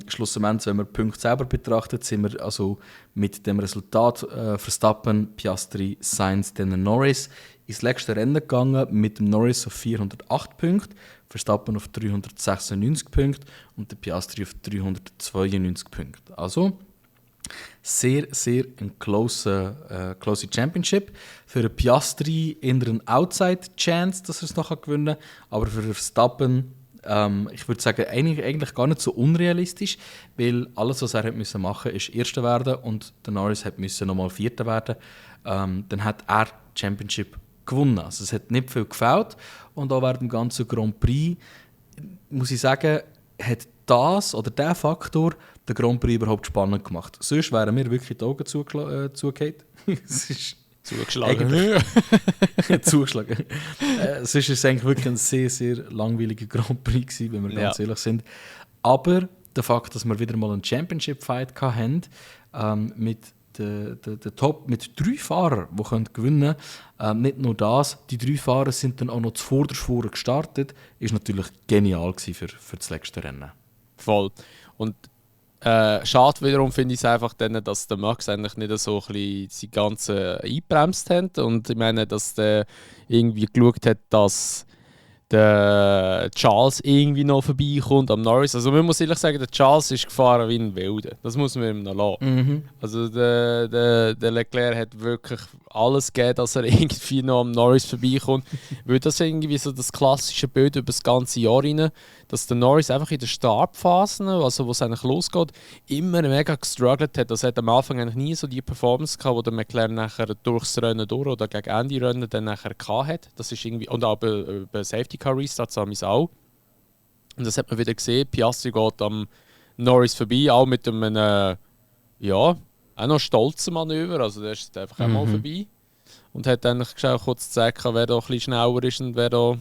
Schlussendlich, wenn wir die Punkte selber betrachtet, sind wir also mit dem Resultat Verstappen, Piastri, Sainz, dann Norris ins letzte Rennen gegangen mit dem Norris auf 408 Punkte, Verstappen auf 396 Punkte und der Piastri auf 392 Punkte. Also sehr, sehr ein close Championship. Für den Piastri in einer Outside-Chance, dass er es noch gewinnen kann, aber für Verstappen ich würde sagen, eigentlich gar nicht so unrealistisch, weil alles, was er hat machen musste, ist Erster werden und der Norris musste nochmal Vierter werden. Dann hat er die Championship gewonnen. Also es hat nicht viel gefällt und auch während dem ganzen Grand Prix, muss ich sagen, hat das oder der Faktor den Grand Prix überhaupt spannend gemacht. Sonst wären mir wirklich die Augen zugefallen. Es ist zugeschlagen. Zugeschlagen. Sonst war es eigentlich wirklich ein sehr, sehr langweiliger Grand Prix gewesen, wenn wir ganz ehrlich sind. Aber der Fakt, dass wir wieder mal einen Championship-Fight hatten, mit mit 3 Fahrern, die gewinnen können. Nicht nur das, die 3 Fahrer sind dann auch noch zuvorderst vorne gestartet. Ist natürlich genial für das letzte Rennen. Voll. Und schade wiederum finde ich es einfach, dann, dass der Max eigentlich nicht so ein bisschen die ganze eingebremst hat. Und ich meine, dass der irgendwie geschaut hat, dass der Charles irgendwie noch vorbeikommt am Norris. Also man muss ehrlich sagen, der Charles ist gefahren wie ein Wilder. Das muss man ihm noch lassen. Also der Leclerc hat wirklich alles gegeben, dass er irgendwie noch am Norris vorbeikommt. Weil das irgendwie so das klassische Bild über das ganze Jahr rein, dass der Norris einfach in der Startphase, also wo es eigentlich losgeht, immer mega gestruggelt hat. Also er hat am Anfang eigentlich nie so die Performance gehabt, die der McLaren nachher durchs Rennen durch oder gegen Ende Rennen dann nachher gehabt hat. Das ist irgendwie, und auch bei Safety Car Restarts haben wir es auch. Und das hat man wieder gesehen. Piastri geht am Norris vorbei, auch mit einem auch noch stolzen Manöver. Also der ist einfach einmal vorbei und hat dann geschaut, kurz zu sagen, wer da ein bisschen schneller ist und wer da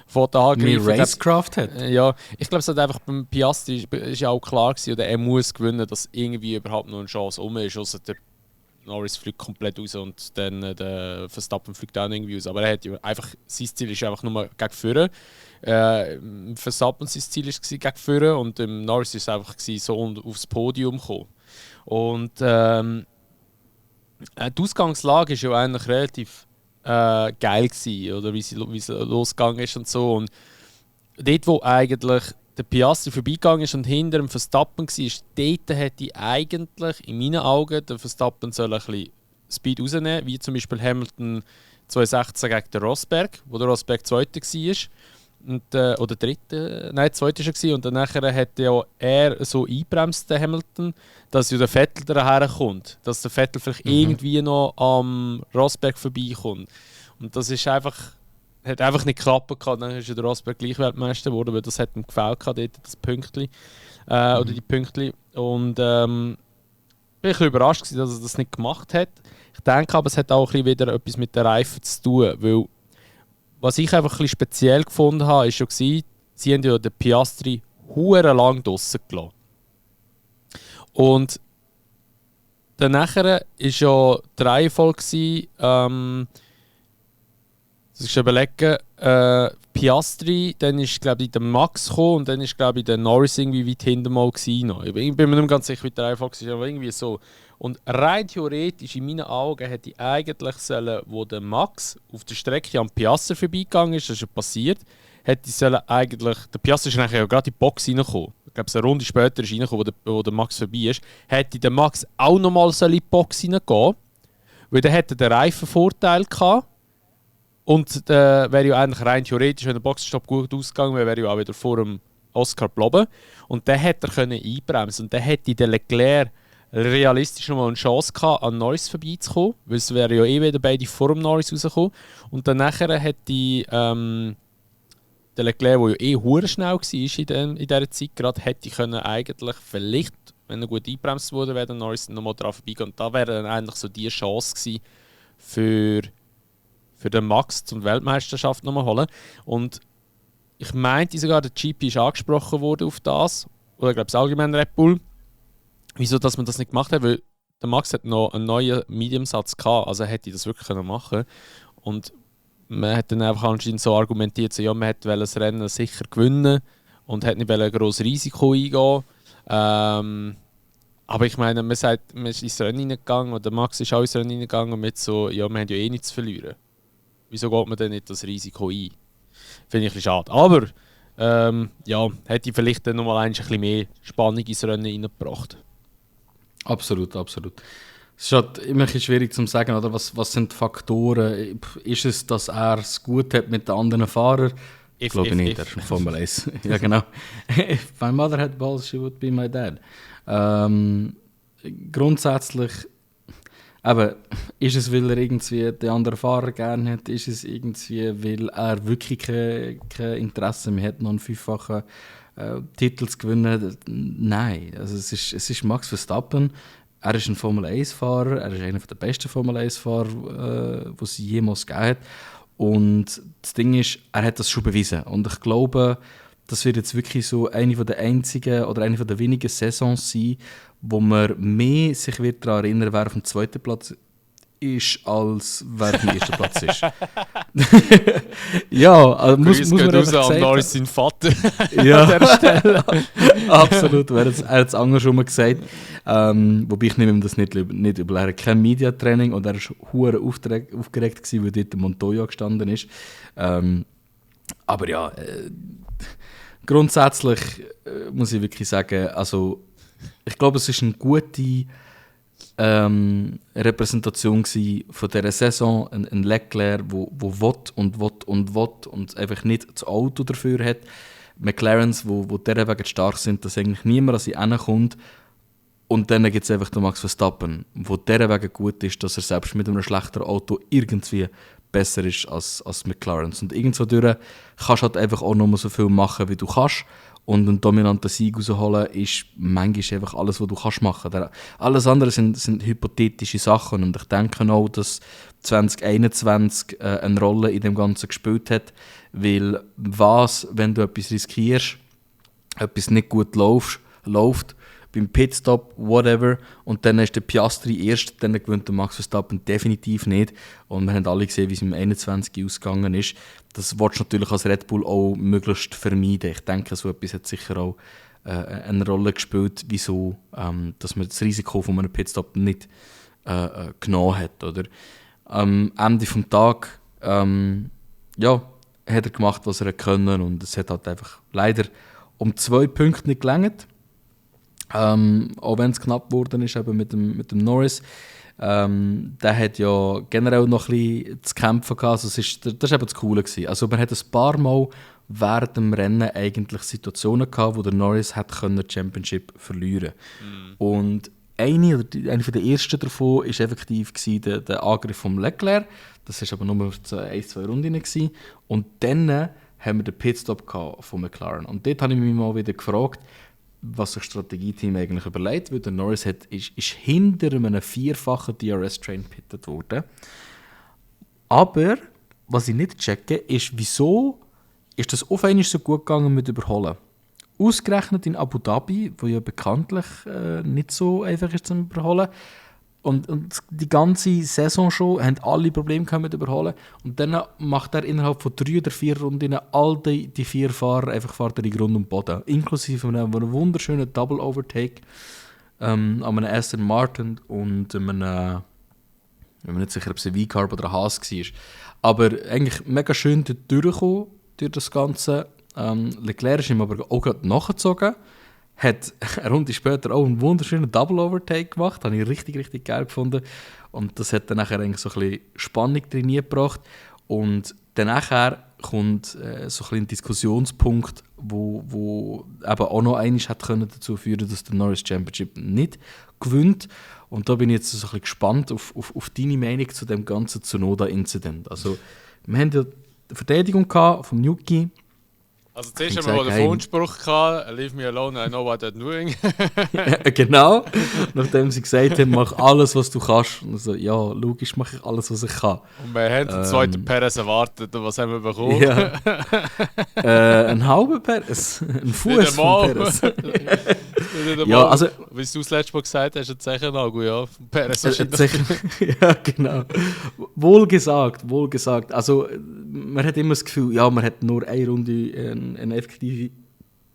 von da angreifen. Mehr Racecraft hat. Ja, ich glaube, es hat einfach beim Piastri ist ja auch klar gewesen, oder er muss gewinnen, dass irgendwie überhaupt noch eine Chance um ist. Ausser der Norris fliegt komplett raus und dann der Verstappen fliegt auch irgendwie raus. Aber er hat ja einfach, sein Ziel ist einfach nur gegen vorne. Verstappen sein Ziel war gegen vorne und im Norris war es einfach so aufs Podium kommen. Und die Ausgangslage war ja eigentlich relativ geil gewesen, oder wie sie losgegangen ist und so. Und dort, wo eigentlich der Piastri vorbeigegangen ist und hinter dem Verstappen war, dort hätte eigentlich in meinen Augen der Verstappen ein bisschen Speed rausnehmen, wie zum Beispiel Hamilton 2016 gegen den Rosberg, wo der Rosberg Zweiter war. Und, oder Dritter, nein, Zweiter war er. Und dann hat ja er so eingebremst, der Hamilton, dass ja der Vettel daher kommt. Dass der Vettel vielleicht irgendwie noch am Rosberg vorbeikommt. Und das ist einfach, hat einfach nicht geklappt. Dann ist ja der Rosberg gleich Weltmeister geworden, weil das hat ihm gefällt, dort, das Pünktli. Oder die Pünktli. Und ich war ein bisschen überrascht, dass er das nicht gemacht hat. Ich denke aber, es hat auch ein bisschen wieder etwas mit den Reifen zu tun, weil was ich einfach ein bisschen speziell gefunden habe, ist sie haben ja den Piastri hure lang draussen gelassen. Und danach war ja die Reihenfolge, das ist überlegen, Piastri, dann ist glaube ich der Max gekommen und dann ist glaube ich der Norris irgendwie weit hinten mal gewesen noch. Ich bin mir nicht mehr ganz sicher, wie die Reihenfolge ist, aber irgendwie so. Und rein theoretisch in meinen Augen hätte ich eigentlich sollen, wo der Max auf der Strecke am Piastri vorbeigegangen ist, das ist ja passiert, hätte ich sollen eigentlich, der Piastri ist nachher ja gerade in die Box reingekommen. Ich glaube, eine Runde später ist reingekommen, wo der Max vorbei ist. Hätte der Max auch nochmal in die Box reingehen, weil dann hätte der Reifenvorteil gehabt. Und wäre ja eigentlich rein theoretisch, wenn der Boxenstopp gut ausgegangen wäre, wäre ja auch wieder vor dem Oscar geblieben. Und dann hätte er einbremsen und dann hätte der Leclerc realistisch noch mal eine Chance gehabt, an Norris vorbeizukommen, weil es wäre ja wieder beide vor dem Norris rausgekommen. Und dann nachher hätte der Leclerc, der ja hure schnell war in dieser Zeit, gerade hätte können eigentlich vielleicht, wenn er gut einbremst wurde, wäre der Norris noch mal dran vorbeigehen. Und da wäre dann eigentlich so die Chance gewesen für den Max zum Weltmeisterschaft nochmal holen. Und ich meinte sogar, der GP ist angesprochen worden auf das, oder ich glaube, das allgemeine Red Bull. Wieso, dass man das nicht gemacht hat, weil der Max hat noch einen neuen Medium-Satz gehabt, also er hätte das wirklich machen können. Und man hat dann einfach anscheinend so argumentiert, so, ja, man hätte das Rennen sicher gewinnen und hat nicht ein grosses Risiko eingehen. Aber ich meine, man ist ins Rennen reingegangen und der Max ist auch ins Rennen reingegangen mit so, ja, wir haben ja eh nichts zu verlieren. Wieso geht man denn nicht das Risiko ein? Finde ich ein bisschen schade. Aber ja, hätte ich vielleicht dann nochmal ein bisschen mehr Spannung ins Rennen reingebracht. Absolut, absolut. Es ist halt immer ein bisschen schwierig zu sagen, oder? Was sind die Faktoren? Ist es, dass er es gut hat mit den anderen Fahrern? Ich glaube nicht, der Formel 1. Ja, genau. If my mother had balls, she would be my dad. Grundsätzlich, aber ist es, weil er irgendwie den anderen Fahrer gerne hat? Ist es irgendwie, weil er wirklich kein Interesse mehr hat, noch einen 5-fachen Titel zu gewinnen? Nein, also es ist Max Verstappen. Er ist ein Formel-1-Fahrer, er ist einer der besten Formel-1-Fahrer, die es jemals gegeben hat. Und das Ding ist, er hat das schon bewiesen. Und ich glaube, das wird jetzt wirklich so eine der einzigen oder eine der wenigen Saisons sein, wo man mehr sich wird daran erinnern, wer auf dem zweiten Platz ist, als wer auf dem ersten Platz ist. Ja, also muss man einfach sagen. Norris sein Vater ja, an dieser Stelle. Absolut, er hat es anders schon mal gesagt. Wobei ich nehme ihm das nicht übel. Er hat kein Mediatraining und er war hure aufgeregt gewesen, weil dort der Montoya gestanden ist. Aber ja, grundsätzlich muss ich wirklich sagen, also ich glaube, es ist eine gute Repräsentation von dieser Saison. Ein Leclerc, wo will und einfach nicht das Auto dafür hat. McLarens, wo dieser Wegen stark sind, dass eigentlich niemand an sie hinkommt. Und dann gibt es einfach den Max Verstappen, wo dieser Wegen gut ist, dass er selbst mit einem schlechteren Auto irgendwie besser ist als McLarens. Und irgendwo durch kannst du halt einfach auch nur so viel machen, wie du kannst. Und einen dominanten Sieg rausholen ist manchmal einfach alles, was du kannst machen kannst. Alles andere sind hypothetische Sachen. Und ich denke auch, dass 2021 eine Rolle in dem Ganzen gespielt hat. Weil wenn du etwas riskierst, etwas nicht gut läuft, beim Pitstop, whatever, und dann ist der Piastri erst, dann gewinnt der Max Verstappen definitiv nicht. Und wir haben alle gesehen, wie es im 21 ausgegangen ist. Das willst du natürlich als Red Bull auch möglichst vermeiden. Ich denke, so etwas hat sicher auch eine Rolle gespielt, wieso dass man das Risiko von einem Pitstop nicht genommen hat. Oder? Am Ende des Tages hat er gemacht, was er können, und es hat halt einfach leider um 2 Punkte nicht gelangt. Auch wenn es knapp geworden ist eben mit dem Norris. Der hat ja generell noch ein bisschen zu kämpfen gehabt. Also das war eben das Coole gewesen. Also man hat ein paar Mal während dem Rennen eigentlich Situationen gehabt, wo der Norris hat die Championship verlieren konnte. Und eine der ersten davon war effektiv der Angriff von Leclerc. Das war aber nur 1-2 Runden gewesen. Und dann haben wir den Pitstop von McLaren. Und dort habe ich mich mal wieder gefragt, was sich das Strategieteam eigentlich überlegt, weil der Norris ist hinter einem 4-fachen DRS-Train gepittet worden. Aber, was ich nicht checke, ist, wieso ist das auf einmal so gut gegangen mit Überholen? Ausgerechnet in Abu Dhabi, wo ja bekanntlich nicht so einfach ist zum Überholen. Und die ganze Saison schon haben alle Probleme mit Überholen. Und dann macht er innerhalb von 3 oder 4 Runden all die 4 Fahrer einfach fährt in Grund und Boden. Inklusive einem wunderschönen Double Overtake an einem Aston Martin und einem, ich bin nicht sicher, ob es ein V-Carb oder ein Haas war. Aber eigentlich mega schön dort durchgekommen, durch das Ganze. Leclerc ist ihm aber auch gerade nachgezogen. Hat eine Runde später auch einen wunderschönen Double Overtake gemacht. Das habe ich richtig, richtig geil gefunden. Und das hat dann nachher eigentlich so ein bisschen Spannung drin gebracht. Und dann nachher kommt so ein bisschen ein Diskussionspunkt, wo eben auch noch einmal dazu führen können, dass der Norris Championship nicht gewinnt. Und da bin ich jetzt so ein bisschen gespannt auf deine Meinung zu dem ganzen Tsunoda-Incident. Also, wir haben ja die Verteidigung vom Yuki. Also zuerst haben wir mal den Fundspruch gehabt, leave me alone, I know what I'm doing. Genau, nachdem sie gesagt haben, mach alles, was du kannst. Und so, ja, logisch mache ich alles, was ich kann. Und wir haben den zweiten Perez erwartet, und was haben wir bekommen? Ja. Einen halben Perez, einen Fuß von Perez. Ja, also, wie du das letzte Mal gesagt hast, ein Zeichen ja, von Perez ja, genau. Wohlgesagt. Also, man hat immer das Gefühl, ja, man hat nur eine Runde eine effektive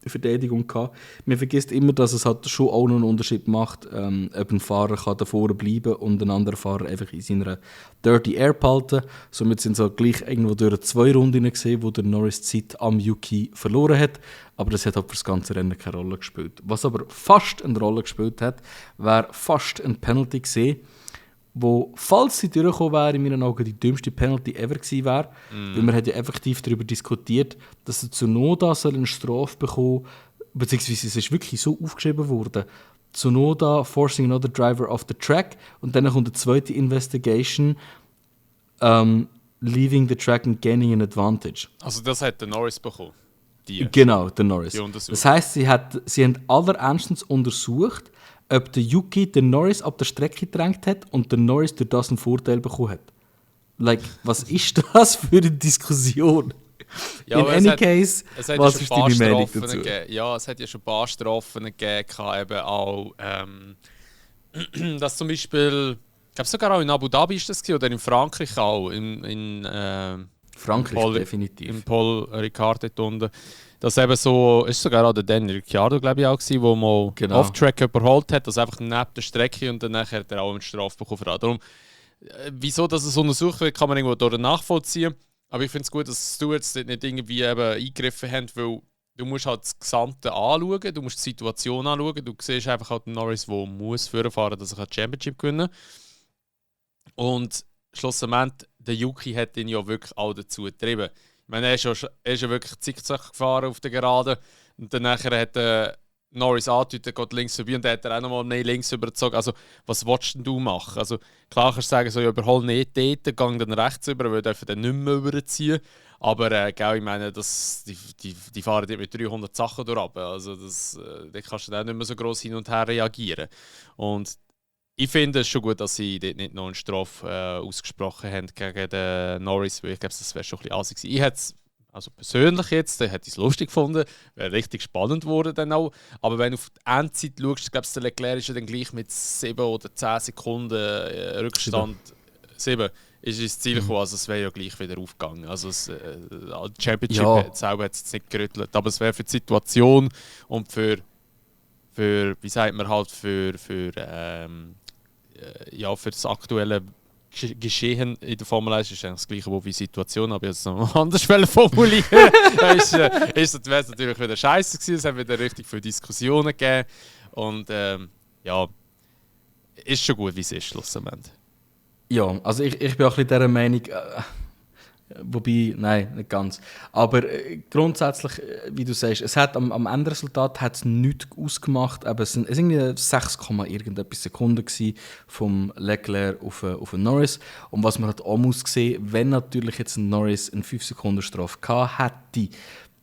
Verteidigung gehabt. Man vergisst immer, dass es halt schon auch noch einen Unterschied macht, ob ein Fahrer kann davor bleiben und ein anderer Fahrer einfach in seiner Dirty Air behalten. Somit sind es halt gleich irgendwo durch 2 Runden gesehen, wo der Norris Zeit am Yuki verloren hat. Aber das hat halt für das ganze Rennen keine Rolle gespielt. Was aber fast eine Rolle gespielt hat, wäre fast ein Penalty gesehen, wo, falls sie durchgekommen wäre, in meinen Augen die dümmste Penalty ever gewesen wäre. Weil man hat ja effektiv darüber diskutiert, dass er Tsunoda eine Strafe bekommen, beziehungsweise es ist wirklich so aufgeschrieben worden. Tsunoda forcing another driver off the track, und dann kommt eine zweite Investigation, leaving the track and gaining an advantage. Also das hat der Norris bekommen? Genau, der Norris. Das heisst, sie haben allerernstens untersucht, ob der Yuki den Norris ab der Strecke gedrängt hat und der Norris durch das einen Vorteil bekommen hat. Like, was ist das für eine Diskussion? Ja, in any case, was ist deine Meinung dazu? Ja, es hat ja schon ein paar Strafen gegeben, eben auch, dass zum Beispiel, ich glaube sogar auch in Abu Dhabi ist das gewesen, oder in Frankreich auch, in Frankreich definitiv. Im Paul Ricard dort unten. Das eben so, ist sogar auch der Daniel Ricciardo, glaube ich, auch gewesen, wo man Off-Track überholt hat, also einfach neben der Strecke, und dann nachher hat er auch eine Strafe bekommen. Darum, wieso dass es untersucht wird, kann man irgendwo durch nachvollziehen. Aber ich finde es gut, dass die Stewards dort nicht irgendwie eben eingegriffen haben, weil du musst halt das Gesamte anschauen, du musst die Situation anschauen. Du siehst einfach halt einen Norris, der muss vorfahren, dass er die Championship gewinnen kann. Und schlussendlich, der Yuki hat ihn ja wirklich auch dazu getrieben. Ich meine, er ist ja wirklich zickzack gefahren auf der Geraden. Und dann nachher hat Norris angedeutet, geht links vorbei und dann hat er auch nochmal mehr links übergezogen. Also, was willst denn du machen? Also, klar kannst du sagen, so, ich überhole nicht dort, gang dann rechts über, weil dürfen dann nicht mehr überziehen. Aber ich meine, die fahren dort mit 300 Sachen durch. Also, da kannst du dann nicht mehr so gross hin und her reagieren. Und ich finde es schon gut, dass sie dort nicht noch eine Strafe ausgesprochen haben gegen den Norris, weil ich glaube, das wäre schon ein bisschen assig gewesen. Ich hätte es, also persönlich jetzt, hätte ich es lustig gefunden, wäre richtig spannend geworden dann auch. Aber wenn du auf die Endzeit schaust, ich glaube, der Leclerc ist ja dann gleich mit 7 oder 10 Sekunden Rückstand, 7 ist ins Ziel gekommen, also es wäre ja gleich wieder aufgegangen. Also die Championship selber hat es nicht gerüttelt, aber es wäre für die Situation und für wie sagt man halt, für das aktuelle Geschehen in der Formel 1 ist eigentlich das gleiche wie die Situation, aber jetzt noch anders formulieren. wäre es natürlich wieder scheiße gewesen, es hat wieder richtig viele Diskussionen gegeben und ist schon gut, wie es ist, schlussendlich. Ja, also ich bin auch ein bisschen dieser Meinung, wobei, nein, nicht ganz. Aber grundsätzlich, wie du sagst, es hat am Endresultat hat's nichts ausgemacht. Aber es waren irgendwie 6, irgendetwas Sekunden vom Leclerc auf Norris. Und was man halt auch muss sehen, wenn natürlich jetzt ein Norris eine 5-Sekunden-Strafe gehabt hätte,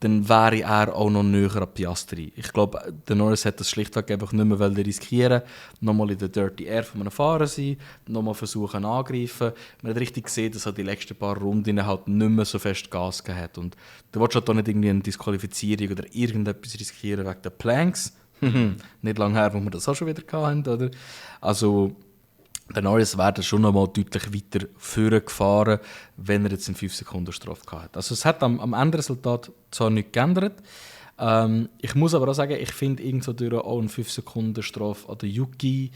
dann wäre er auch noch näher an Piastri. Ich glaube, der Norris hat das schlichtweg einfach nicht mehr riskieren. Nochmal in der Dirty Air von einem Fahrer sein, nochmal versuchen angreifen. Man hat richtig gesehen, dass er die letzten paar Runden halt nicht mehr so fest Gas gegeben hat. Und du willst halt auch nicht irgendwie eine Disqualifizierung oder irgendetwas riskieren wegen der Planks. Nicht lange her, wo wir das auch schon wieder hatten, oder? Also, der Norris wäre schon noch mal deutlich weiter vorgefahren, wenn er jetzt eine 5-Sekunden-Strafe hatte. Also es hat am Endresultat zwar nichts geändert. Ich muss aber auch sagen, ich finde irgendwo durch auch eine 5-Sekunden-Strafe an der Yuki,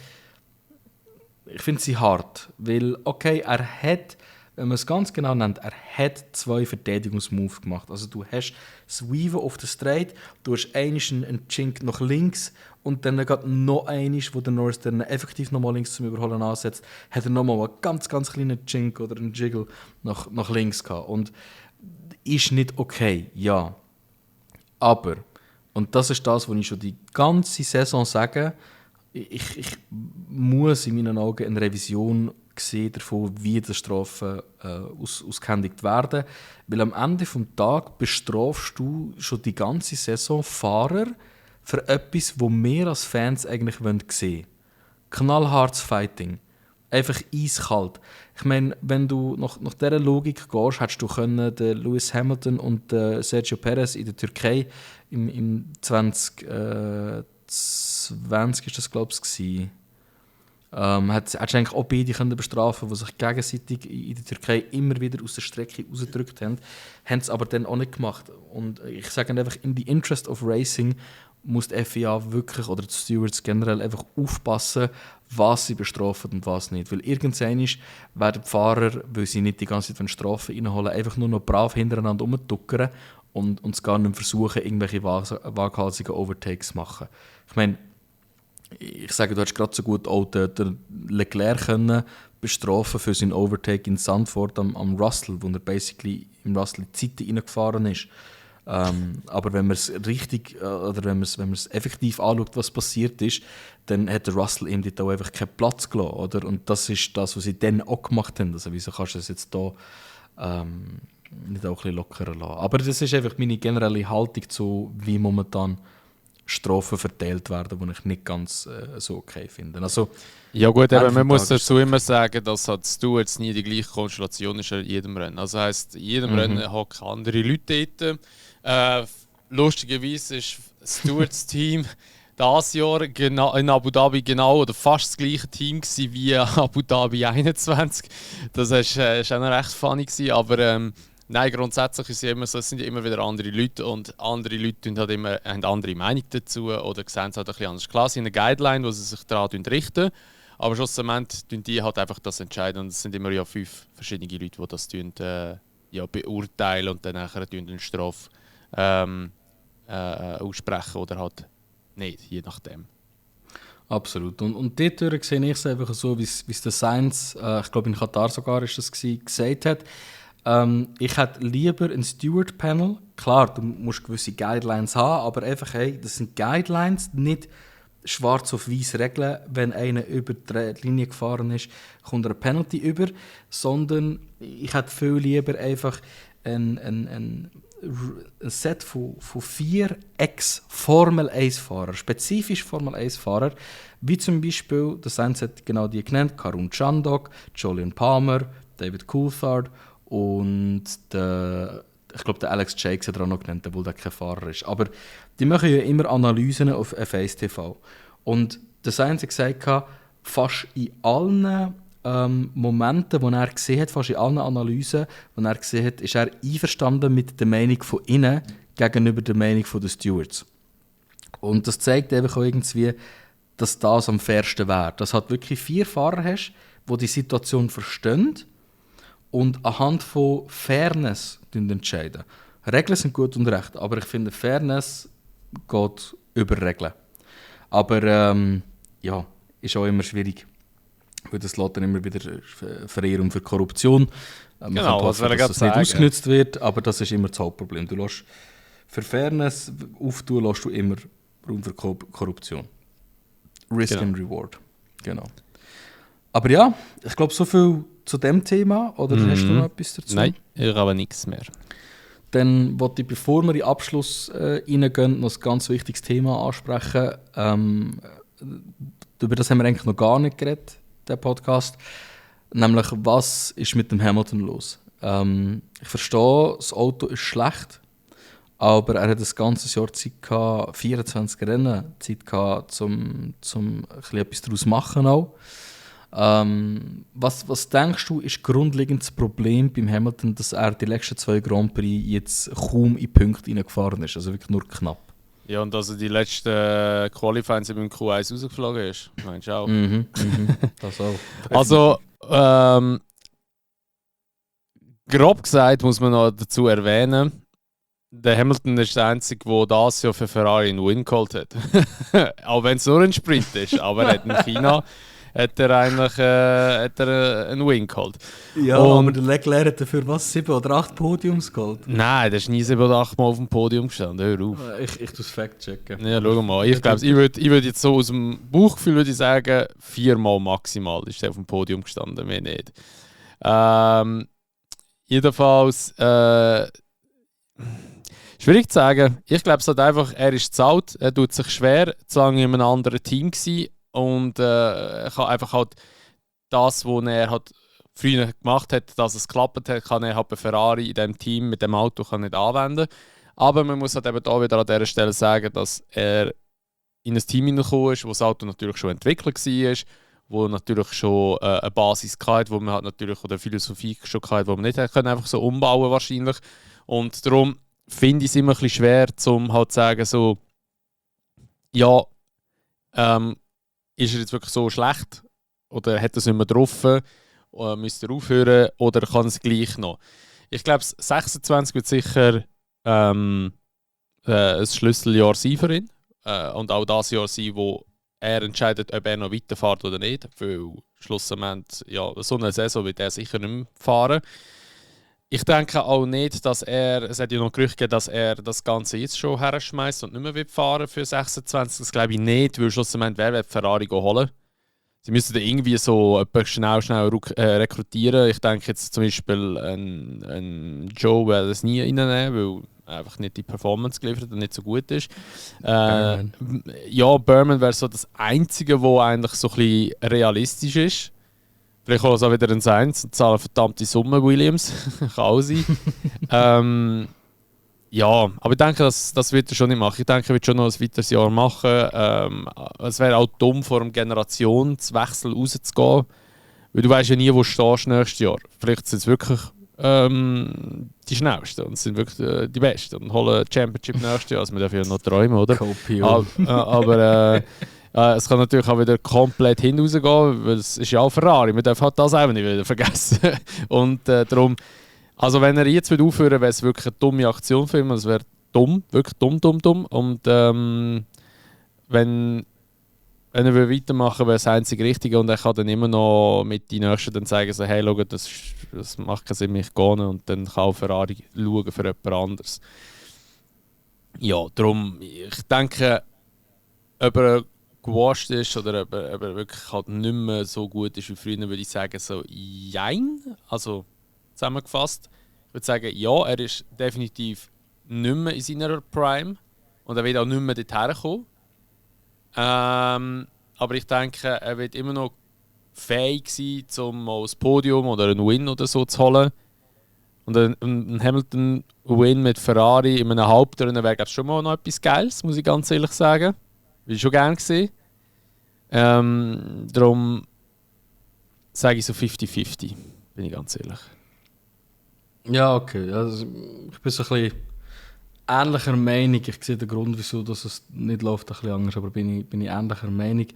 ich finde sie hart. Weil, okay, er hat, wenn man es ganz genau nennt, er hat 2 Verteidigungsmoves gemacht. Also du hast das Weaven auf der Straight, du hast einen Chink nach links und dann geht noch einiges, wo der Norris dann effektiv nochmal links zum Überholen ansetzt, hat er nochmal einen ganz, ganz kleinen Chink oder einen Jiggle nach links gehabt. Und ist nicht okay, ja. Aber, und das ist das, was ich schon die ganze Saison sage, ich muss in meinen Augen eine Revision sehen davon, wie die Strafen ausgehändigt werden. Weil am Ende des Tages bestrafst du schon die ganze Saison Fahrer für etwas, was wir als Fans eigentlich sehen wollen. Knallhartes Fighting. Einfach eiskalt. Ich meine, wenn du nach dieser Logik gehst, hättest du können den Lewis Hamilton und Sergio Perez in der Türkei im 2020 ist das, glaube ich, hättest eigentlich auch beide können bestrafen, die sich gegenseitig in der Türkei immer wieder aus der Strecke rausgedrückt haben. Haben es aber dann auch nicht gemacht. Und ich sage einfach, in the interest of racing muss die FIA wirklich, oder die Stewards generell, einfach aufpassen, was sie bestrafen und was nicht. Weil irgendwann werden die Fahrer, weil sie nicht die ganze Zeit Strafen reinholen, einfach nur noch brav hintereinander rumtuckern und es gar nicht versuchen, irgendwelche waghalsigen Overtakes zu machen. Ich meine, ich sage, du hättest gerade so gut auch den Leclerc können bestrafen für seinen Overtake in Zandvoort am Russell, wo er basically im Russell in die Zeiten reingefahren ist. Aber wenn man es richtig, oder wenn man es effektiv anschaut, was passiert ist, dann hat der Russell ihm dort auch einfach keinen Platz gelassen, oder? Und das ist das, was sie dann auch gemacht haben. Also wieso kannst du es jetzt da nicht auch ein bisschen lockerer lassen? Aber das ist einfach meine generelle Haltung zu, wie momentan Strafen verteilt werden, die ich nicht ganz so okay finde. Also, ja gut, aber man muss dazu immer sagen, dass halt du jetzt nie die gleiche Konstellation ist in jedem Rennen. Also heisst, in jedem Rennen hocken andere Leute dort. Lustigerweise ist Stewards Team dieses Jahr genau, in Abu Dhabi genau oder fast das gleiche Team wie Abu Dhabi 21. Das war auch noch recht funny gewesen, aber nein, grundsätzlich ist es immer so, es sind ja immer wieder andere Leute und andere Leute haben halt immer eine andere Meinung dazu oder sehen es halt ein bisschen anders. Klar, sie haben eine Guideline, wo sie sich daran richten, aber schlussendlich tun die halt einfach das entscheiden und es sind immer ja 5 verschiedene Leute, die das beurteilen und dann nachher eine Strafe aussprechen oder halt nicht, je nachdem. Absolut. Und dort sehe ich es einfach so, wie es der Sainz, ich glaube in Katar sogar ist das gesagt hat, ich hätte lieber ein Steward-Panel. Klar, du musst gewisse Guidelines haben, aber einfach, hey, das sind Guidelines, nicht schwarz auf weiß Regeln. Wenn einer über die Linie gefahren ist, kommt eine Penalty über, sondern ich hätte viel lieber einfach ein Set von 4 Ex-Formel-1-Fahrer, spezifisch Formel-1-Fahrer, wie zum Beispiel, der Sainz hat genau die genannt, Karun Chandhok, Jolyon Palmer, David Coulthard und ich glaube, der Alex Jakes hat er auch noch genannt, obwohl der kein Fahrer ist. Aber die machen ja immer Analysen auf F1 TV. Und der Sainz hat gesagt, fast in allen Momenten, die er gesehen hat, fast in allen Analysen, die er gesehen hat, ist er einverstanden mit der Meinung von innen gegenüber der Meinung der Stewards. Und das zeigt einfach auch irgendwie, dass das am fairsten wäre. Dass du halt wirklich 4 Fahrer hast, die die Situation verstehen und anhand von Fairness entscheiden. Regeln sind gut und recht, aber ich finde, Fairness geht über Regeln. Aber ist auch immer schwierig. Weil das lässt dann immer wieder Verehrung für Korruption. Man Genau, kann hoffen, dass das nicht ausgenutzt wird, aber das ist immer das Hauptproblem. Du lässt für Fairness auftun, lässt du immer Raum für Korruption. Risk and Reward. Genau. Aber ja, ich glaube, so viel zu dem Thema. Oder hast du noch etwas dazu? Nein, ich habe nichts mehr. Dann wollte ich, bevor wir in den Abschluss reingehen, noch ein ganz wichtiges Thema ansprechen. Über das haben wir eigentlich noch gar nicht geredet, der Podcast. Nämlich, was ist mit dem Hamilton los? Ich verstehe, das Auto ist schlecht, aber er hat ein ganzes Jahr Zeit gehabt, 24 Rennen Zeit gehabt, um etwas daraus zu machen auch. Was denkst du, ist grundlegend das Problem beim Hamilton, dass er die letzten 2 Grand Prix jetzt kaum in Punkte reingefahren ist, also wirklich nur knapp? Ja, und dass er die letzten Qualifyings im Q1 rausgeflogen ist, meinst du auch? Das auch. Also, grob gesagt muss man noch dazu erwähnen, der Hamilton ist der Einzige, der das Jahr für Ferrari einen Win geholt hat. Auch wenn es nur ein Sprint ist, aber er hat in China hat er eigentlich einen Win geholt. Ja, und, aber der Leclerc hat dafür was, 7 oder 8 Podiums geholt? Nein, der ist nie 7 oder 8 Mal auf dem Podium gestanden, hör auf. Ich tue das Fact-checken. Ja, schau mal, ich glaube, ich würd jetzt so aus dem Bauchgefühl würde ich sagen, 4 Mal maximal ist er auf dem Podium gestanden, mehr nicht. Jedenfalls, schwierig zu sagen. Ich glaube, es hat einfach, er ist zu alt, er tut sich schwer, zu lange in einem anderen Team gewesen. Und kann einfach halt das, was er halt früher gemacht hat, dass es geklappt hat, kann er halt bei Ferrari in diesem Team mit dem Auto kann nicht anwenden. Aber man muss halt eben da wieder an dieser Stelle sagen, dass er in ein Team hineingekommen ist, wo das Auto natürlich schon entwickelt war, wo natürlich schon eine Basis hatte, wo man halt natürlich oder eine Philosophie schon hatte, die man nicht können einfach so umbauen wahrscheinlich. Und darum finde ich es immer ein bisschen schwer, um halt zu sagen, so, ja, ist er jetzt wirklich so schlecht? Oder hat er es nicht mehr drauf? Oder müsste er aufhören? Oder kann es gleich noch? Ich glaube, 26 wird sicher ein Schlüsseljahr sein für ihn. Und auch das Jahr sein, wo er entscheidet, ob er noch weiterfährt oder nicht. Weil schlussendlich, ja, so eine Saison wird er sicher nicht mehr fahren. Ich denke auch nicht, dass es hat ja noch Gerüchte gegeben, dass er das Ganze jetzt schon herschmeißt und nicht mehr fahren für 26. Das glaube ich nicht, weil schlussendlich wer wird Ferrari holen? Sie müssen irgendwie so schnell rekrutieren. Ich denke jetzt zum Beispiel ein Joe wird das nie reinnehmen, weil er einfach nicht die Performance geliefert und nicht so gut ist. Ja, Burman wäre so das Einzige, wo eigentlich so ein bisschen realistisch ist. Vielleicht auch wieder ein Sainz und zahlen verdammte Summe Williams. Kann auch sein. Ja, aber ich denke, das wird er schon nicht machen. Ich denke, er wird schon noch ein weiteres Jahr machen. Es wäre auch dumm, vor einem Generationswechsel rauszugehen. Weil du weißt ja nie, wo du stehst nächstes Jahr. Vielleicht sind es wirklich die Schnellsten und sind wirklich die Besten und holen Championship nächstes Jahr. Also man darf ja noch träumen, oder? Aber es kann natürlich auch wieder komplett hinausgehen, weil es ist ja auch Ferrari. Man darf halt das auch nicht wieder vergessen. Und darum, Also wenn er jetzt aufhören würde, wäre es wirklich eine dumme Aktion für ihn. Es wäre dumm, wirklich dumm. Und wenn er weitermachen würde, wäre es das einzige Richtige und er kann dann immer noch mit den Nächsten dann sagen, so, hey, schau, das macht keinen Sinn, mich gehen und dann kann auch Ferrari schauen für jemand anderes. Ja, darum, ich denke, ob er gewascht ist oder ob er wirklich halt nicht mehr so gut ist wie früher, würde ich sagen, so jein. Also zusammengefasst, ich würde sagen, ja, er ist definitiv nicht mehr in seiner Prime und er wird auch nicht mehr dorthin kommen. Aber ich denke, er wird immer noch fähig sein, um mal das Podium oder einen Win oder so zu holen. Und ein Hamilton-Win mit Ferrari in einem Hauptrennen wäre schon mal noch etwas Geiles, muss ich ganz ehrlich sagen. Will ich schon gerne sehen. Darum sage ich so 50-50, bin ich ganz ehrlich. Ja, okay. Also, ich bin so ein bisschen ähnlicher Meinung. Ich sehe den Grund, wieso dass es nicht läuft, ein bisschen anders, aber bin ich ähnlicher Meinung.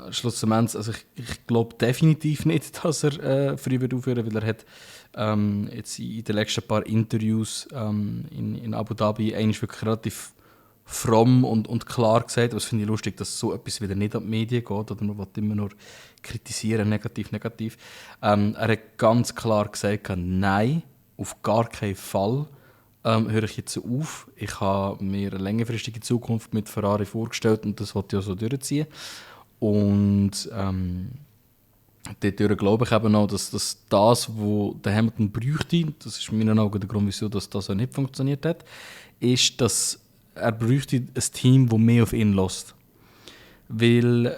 Schlussendlich, also ich glaube definitiv nicht, dass er früh wird aufhören, weil er hat jetzt in den letzten paar Interviews in Abu Dhabi eigentlich wirklich relativ fromm und klar gesagt, aber das finde ich lustig, dass so etwas wieder nicht an die Medien geht oder man will immer nur kritisieren, negativ. Er hat ganz klar gesagt, nein, auf gar keinen Fall höre ich jetzt auf. Ich habe mir eine längerfristige Zukunft mit Ferrari vorgestellt und das wollte ich auch so durchziehen. Und dadurch glaube ich eben auch, dass das, was der Hamilton bräuchte, das ist in meinen Augen der Grund, wieso das auch nicht funktioniert hat, ist, dass er bräuchte ein Team, das mehr auf ihn lässt. Weil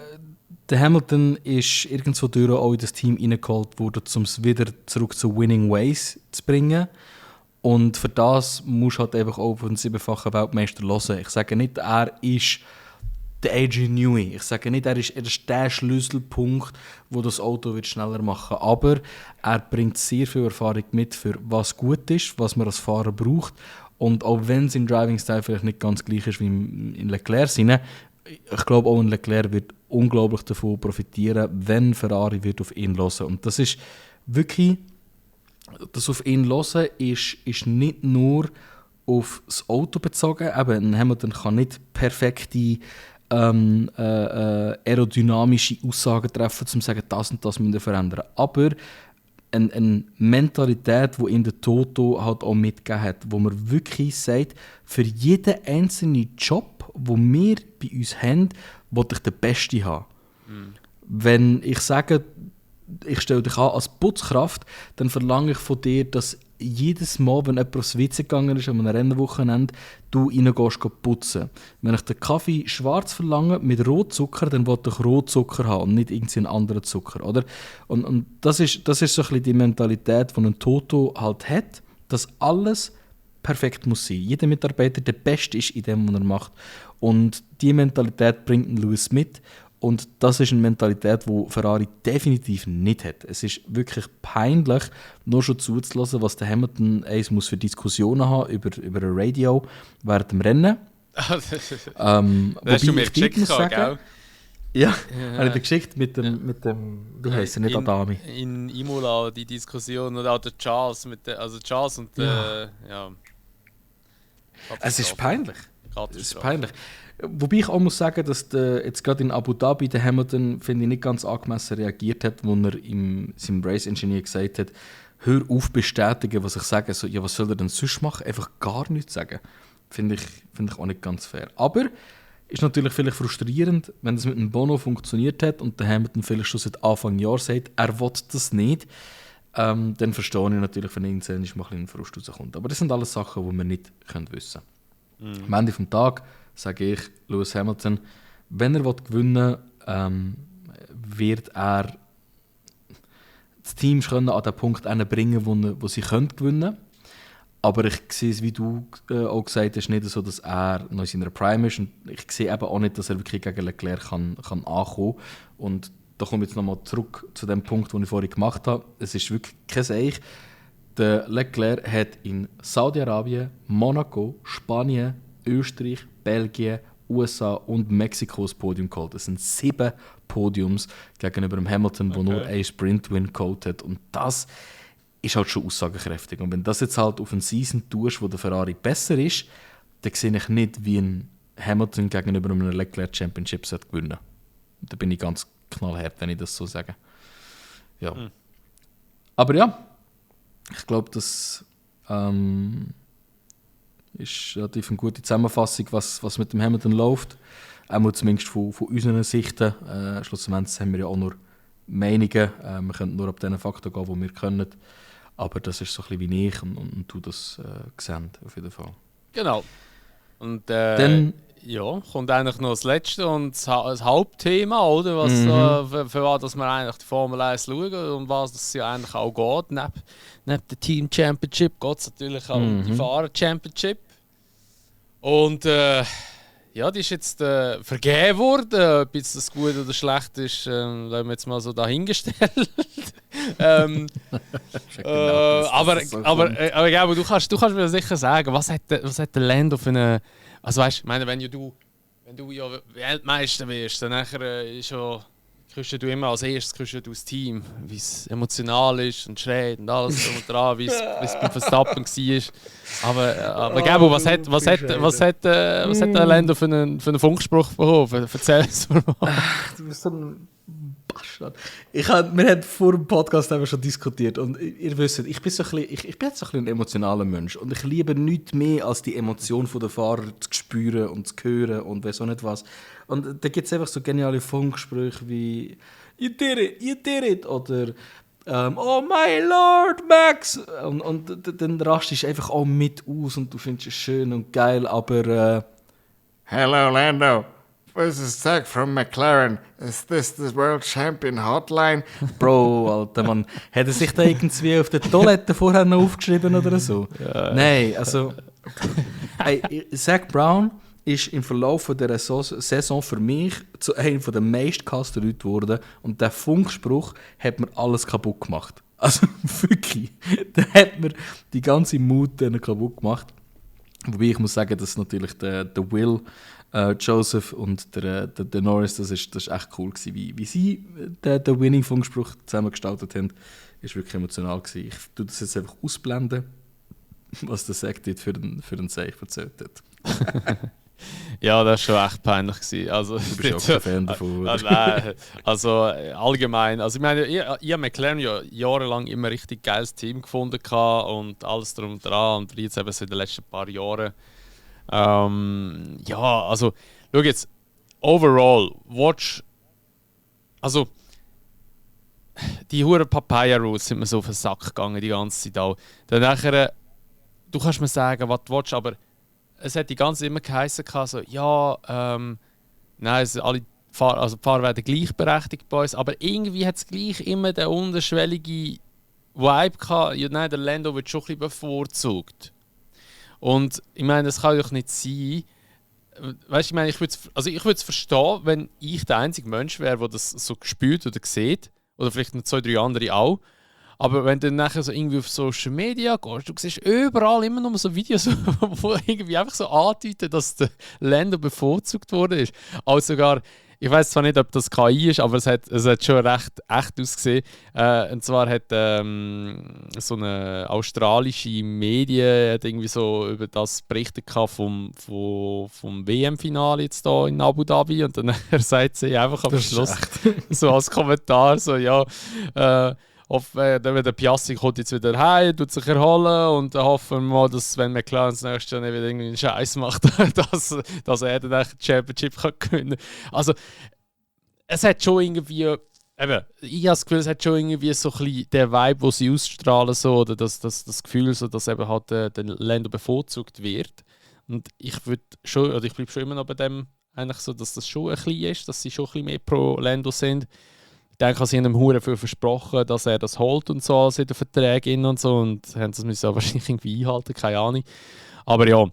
der Hamilton ist irgendwo durch auch in das Team reingeholt worden, um es wieder zurück zu Winning Ways zu bringen. Und für das musst du halt einfach auch auf einen 7-fachen Weltmeister hören. Ich sage nicht, er ist der Adrian Newey. Ich sage nicht, er ist der Schlüsselpunkt, wo das Auto wird schneller machen. Aber er bringt sehr viel Erfahrung mit, für was gut ist, was man als Fahrer braucht. Und auch wenn sein Driving-Style vielleicht nicht ganz gleich ist wie in Leclerc seine, ich glaube auch, Leclerc wird unglaublich davon profitieren, wenn Ferrari wird auf ihn hören. Und das ist wirklich, das auf ihn hören ist nicht nur auf das Auto bezogen. Eben, ein Hamilton kann nicht perfekte aerodynamische Aussagen treffen, um zu sagen, das und das müssen wir verändern. Aber eine Mentalität, die ihm der Toto halt auch mitgegeben hat, wo man wirklich sagt, für jeden einzelnen Job, den wir bei uns haben, will ich den Besten haben. Mhm. Wenn ich sage, ich stelle dich an als Putzkraft, dann verlange ich von dir, dass jedes Mal, wenn jemand aufs WC gegangen ist, an einem Rennwochenende, du reingehst putzen. Wenn ich den Kaffee schwarz verlange mit Rotzucker, dann will ich Rotzucker haben und nicht irgendeinen anderen Zucker. Oder? Und das ist so ein bisschen die Mentalität, die ein Toto halt hat, dass alles perfekt muss sein. Jeder Mitarbeiter der Beste ist in dem, was er macht. Und diese Mentalität bringt Lewis mit. Und das ist eine Mentalität, die Ferrari definitiv nicht hat. Es ist wirklich peinlich, nur schon zuzulassen, was der Hamilton muss für Diskussionen haben über ein Radio während dem Rennen. Das hast du mir geschickt, gell? Ja, habe ich dir geschickt mit dem wie heisst er, nicht Adami. In Imola, die Diskussion, oder auch der Charles, Charles und ja. Es ist peinlich. Es ist peinlich. Wobei ich auch muss sagen, dass jetzt gerade in Abu Dhabi der Hamilton, finde ich, nicht ganz angemessen reagiert hat, wo er seinem Race-Engineer gesagt hat, hör auf bestätigen, was ich sage. So, ja, was soll er denn sonst machen? Einfach gar nichts sagen. Finde ich auch nicht ganz fair. Aber ist natürlich vielleicht frustrierend, wenn das mit einem Bono funktioniert hat und der Hamilton vielleicht schon seit Anfang Jahr sagt, er will das nicht. Dann verstehe ich natürlich, wenn irgendwann mal ein Frust rauskommt. Aber das sind alles Sachen, die wir nicht wissen können. Am Ende des Tages sage ich, Lewis Hamilton, wenn er gewinnen will, wird er das Team an den Punkt bringen, wo sie gewinnen können. Aber ich sehe es, wie du auch gesagt hast, nicht so, dass er noch in seiner Prime ist. Und ich sehe eben auch nicht, dass er wirklich gegen Leclerc kann ankommen. Und da komme ich jetzt nochmal zurück zu dem Punkt, den ich vorhin gemacht habe. Es ist wirklich kein Seich. Der Leclerc hat in Saudi-Arabien, Monaco, Spanien, Österreich, Belgien, USA und Mexiko das Podium geholt. Das sind 7 Podiums gegenüber dem Hamilton, der nur einen Sprint-Win geholt hat. Und das ist halt schon aussagekräftig. Und wenn du das jetzt halt auf eine Season tust, wo der Ferrari besser ist, dann sehe ich nicht, wie ein Hamilton gegenüber einem Leclerc Championship gewinnen sollte. Da bin ich ganz knallhart, wenn ich das so sage. Ja. Aber ja, ich glaube, das ist relativ eine gute Zusammenfassung, was mit dem Hamilton läuft. Auch zumindest von unseren Sichten. Schlussendlich haben wir ja auch nur Meinungen. Wir können nur ab diesen Faktoren gehen, die wir können. Aber das ist so ein bisschen wie ich und du das gesehen, auf jeden Fall. Genau. Und dann kommt eigentlich noch das letzte und das Hauptthema, oder? Was, für was dass wir eigentlich die Formel 1 schauen und was das ja eigentlich auch geht. Neben der Team Championship geht es natürlich auch um die Fahrer Championship. Und die ist jetzt vergeben worden. Ob jetzt das gut oder schlecht ist, lassen wir jetzt mal so dahingestellt. Aber ich glaube, du kannst mir sicher sagen, was hat der Lando für eine. Also weißt du, wenn du ja Weltmeister wirst, dann kriegst du immer als erstes das Team, wie es emotional ist und schreit und alles drum und dran, wie es bei Verstappen war. Aber Gabo, was hat der Lando für einen Funkspruch bekommen? Erzähl es mir mal. Du bist so ein Bastard. Wir haben vor dem Podcast schon diskutiert und ihr wisst, ich bin jetzt so ein emotionaler Mensch und ich liebe nichts mehr, als die Emotion der Fahrer zu spüren und zu hören und weiss auch nicht was. Und da gibt es einfach so geniale Funksprüche wie You did it oder Oh my Lord, Max! Und dann rastest du einfach auch mit aus und du findest es schön und geil, aber Hello, Lando. This is Zach from McLaren. Is this the World Champion Hotline? Bro, Alter, Mann. Hat er sich da irgendwie auf der Toilette vorher noch aufgeschrieben oder so? Ja. Nein, also... Hey, Zach Brown ist im Verlauf dieser Saison für mich zu einem der meistgehassten Leute geworden. Und der Funkspruch hat mir alles kaputt gemacht. Also wirklich. Der hat mir die ganze Mut kaputt gemacht. Wobei ich muss sagen, dass natürlich der Will... Joseph und der Norris, das ist echt cool gewesen, wie sie den Winning-Funkspruch zusammengestaltet haben. Das war wirklich emotional gewesen. Ich tue das jetzt einfach ausblenden, was der Zack dort für den Seich erzählt hat. Ja, das war schon echt peinlich gewesen. Also, du bist auch kein Fan davon, oder? Nein, also allgemein. Also ich meine, ich habe McLaren ja jahrelang immer ein richtig geiles Team gefunden und alles drum und dran und jetzt eben so in den letzten paar Jahren. Also, schau jetzt, overall, also, die huren Papaya-Rules sind mir so auf den Sack gegangen die ganze Zeit auch. Dann nachher, du kannst mir sagen, was du willst, aber es hat die ganze Zeit immer geheißen, so, nein, die Fahrer werden gleichberechtigt bei uns, aber irgendwie hat es gleich immer den unterschwellige Vibe gehabt, ja, nein, der Lando wird schon ein bisschen bevorzugt. Und ich meine, das kann doch nicht sein. Weißt du, ich meine, ich würde es verstehen, wenn ich der einzige Mensch wäre, der das so spürt oder sieht. Oder vielleicht noch 2, 3 andere auch. Aber wenn du dann nachher so irgendwie auf Social Media gehst, du siehst überall immer noch so Videos, wo irgendwie einfach so andeuten, dass der Lando bevorzugt worden ist. Also sogar, ich weiß zwar nicht, ob das KI ist, aber es hat schon recht echt ausgesehen. Und zwar hat so eine australische Medien hat irgendwie so über das berichtet vom WM-Finale jetzt hier in Abu Dhabi und dann sagt sie einfach am Schluss so als Kommentar so, ja, wenn der Piastri kommt jetzt wieder heim, tut sich erholen und dann hoffen wir mal, dass wenn McLaren das nächste Jahr nicht wieder irgendwie einen Scheiß macht, dass er dann die Championship gewinnen kann. Also, es hat schon irgendwie, ich habe das Gefühl, es hat schon irgendwie so ein bisschen den Vibe, den sie ausstrahlen, so, oder das Gefühl, so, dass eben halt der Lando bevorzugt wird. Und ich bleibe schon immer noch bei dem, eigentlich so, dass das schon ein bisschen ist, dass sie schon ein bisschen mehr pro Lando sind. Ich denke, sie haben ihm Huren viel versprochen, dass er das holt und so, also in den Verträgen und so, und haben das müssen wahrscheinlich irgendwie einhalten, keine Ahnung. Aber ja,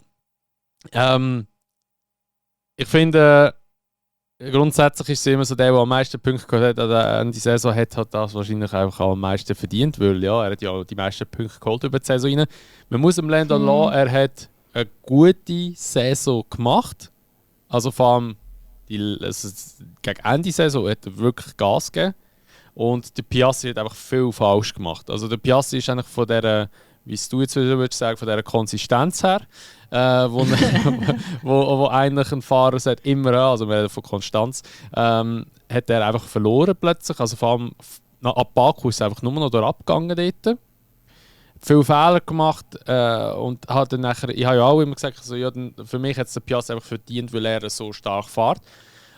ich finde, grundsätzlich ist es immer so, der am meisten Punkte geholt hat an die Saison, hat das wahrscheinlich einfach auch am meisten verdient, weil ja, er hat ja die meisten Punkte geholt über die Saison rein. Man muss ihm Lando lassen, er hat eine gute Saison gemacht, also vor allem gegen Ende der Saison hat er wirklich Gas gegeben. Und der Piastri hat einfach viel falsch gemacht. Also der Piastri ist eigentlich von dieser, wie es du jetzt wieder würdest sagen, von dieser Konsistenz her, wo eigentlich ein Fahrer sagt, immer, also wir reden von Konstanz, hat er einfach verloren plötzlich. Also vor allem ab Baku ist es einfach nur noch dort abgegangen dort. Viele Fehler gemacht und hat dann nachher, ich habe ja auch immer gesagt, also, ja, für mich hat es der Piastri einfach verdient, weil er so stark fährt.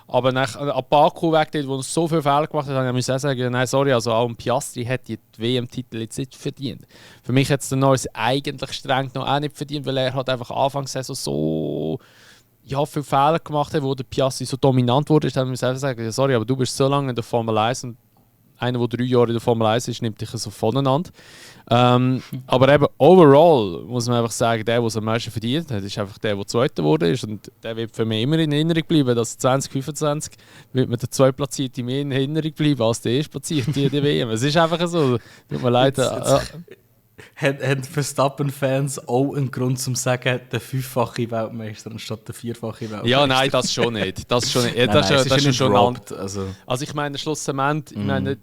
Aber ab Baku weg, dort, wo er so viele Fehler gemacht hat, habe ich auch sagen, nein, sorry, also auch ein Piastri hat die WM-Titel jetzt nicht verdient. Für mich hat es der Norris eigentlich streng noch auch nicht verdient, weil er hat einfach Anfangssaison so viele Fehler gemacht hat, wo der Piastri so dominant wurde. Dann muss ich auch sagen, sorry, aber du bist so lange in der Formel 1 und einer, der 3 Jahre in der Formel 1 ist, nimmt dich so voneinander. Aber eben overall muss man einfach sagen, der es am meisten verdient hat, ist einfach der Zweiter geworden ist. Und der wird für mich immer in Erinnerung bleiben, dass 2025 wird mir der Zweitplatzierte mehr in Erinnerung bleiben als der Erstplatzierte in der WM. Es ist einfach so. Tut mir leid. Haben Verstappen-Fans auch einen Grund zum sagen, der 5-fache Weltmeister anstatt der 4-fache Weltmeister? Ja, nein, das schon nicht. Das schon nicht. Das ist schon also ich meine, schlussendlich, ich meine,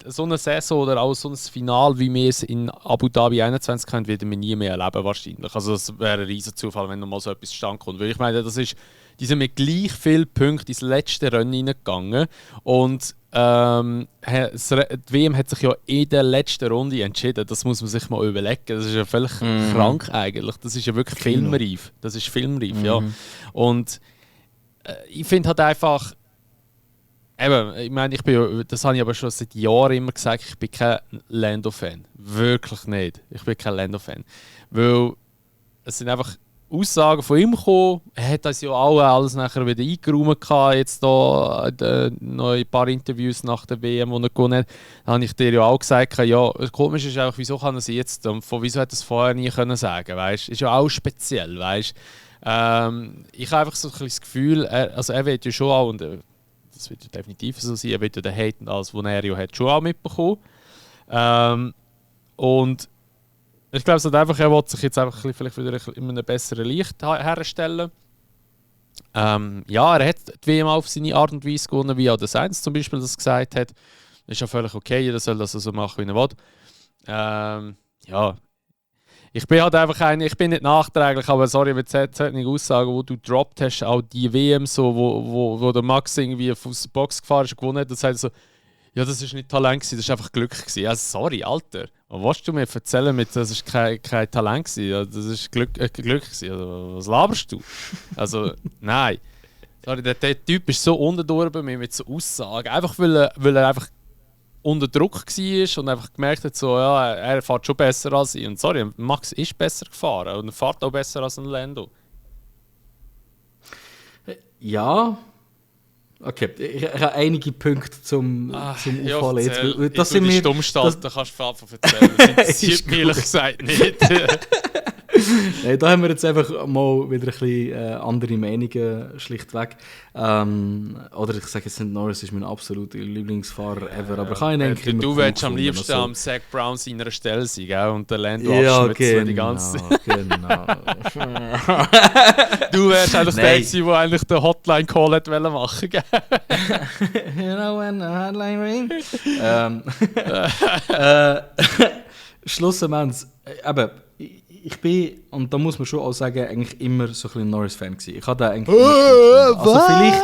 so eine Saison oder auch so ein Final, wie wir es in Abu Dhabi 21 können, werden wir nie mehr erleben wahrscheinlich. Also es wäre ein riesen Zufall, wenn noch mal so etwas zustande kommt. Weil ich meine, die sind mit gleich vielen Punkten ins letzte Rennen hineingegangen und die WM hat sich ja in der letzten Runde entschieden. Das muss man sich mal überlegen. Das ist ja völlig krank eigentlich. Das ist ja wirklich filmreif. Das ist filmreif, ja. Und ich finde halt einfach, eben, ich meine, das habe ich aber schon seit Jahren immer gesagt, ich bin kein Lando-Fan. Wirklich nicht. Ich bin kein Lando-Fan. Weil es sind einfach Aussagen von ihm gekommen. Er hat das ja auch alles nachher wieder eingeräumt gehabt, jetzt da noch ein paar Interviews nach der WM, die er gewonnen hat. Da habe ich dir ja auch gesagt, ja, komisch ist auch, wieso kann er es jetzt, wieso hat er es vorher nie können sagen, weißt? Ist ja auch speziell, weißt? Ich habe einfach so ein bisschen das Gefühl, er wird ja schon auch, und das wird ja definitiv so sein, er wird ja den Hate und alles, was er ja hat, schon auch mitbekommen. Und ich glaube, er will sich jetzt einfach vielleicht wieder in einem besseren Licht herstellen. Ja, er hat die WM auf seine Art und Weise gewonnen, wie auch der Sainz zum Beispiel das gesagt hat. Das ist ja völlig okay, jeder soll das so machen, wie er will. Ja, ich bin halt einfach ich bin nicht nachträglich, aber sorry, mit solchen Aussagen, die du gedroppt hast, auch die WM, so, wo der Max irgendwie aus der Box gefahren ist und gewonnen hat, das heißt so, ja, das war nicht Talent, das war einfach Glück. Ja, sorry, Alter. Was willst du mir erzählen mit, das war kein Talent? Ja, das war Glück. Also, was laberst du? Also, nein. Sorry, der Typ ist so unterdurch bei mir mit so Aussagen. Einfach weil er einfach unter Druck war und einfach gemerkt hat, so, ja, er fährt schon besser als ich. Und sorry, Max ist besser gefahren und er fährt auch besser als ein Lando. Ja. Okay, ich habe einige Punkte zum Auffallen jetzt. Das sind wir Stummstalt, da kannst du von erzählen. Das interessiert mich ehrlich gesagt nicht. Nein, da haben wir jetzt einfach mal wieder ein bisschen andere Meinungen schlichtweg. Oder ich sage jetzt, Norris ist mein absoluter Lieblingsfahrer ever, aber kann ich denke, du willst am liebsten am Zach Brown seiner Stelle sein, gell? Und der Lando abschmutzen die ganze Zeit. Genau. Du wärst eigentlich der gewesen, der eigentlich den Hotline-Call hätte machen wollen, gell? You know when the hotline ring? Schlussendlich, eben, ich bin, und da muss man schon auch sagen, eigentlich immer so ein bisschen Norris-Fan gewesen. Ich hatte eigentlich also vielleicht...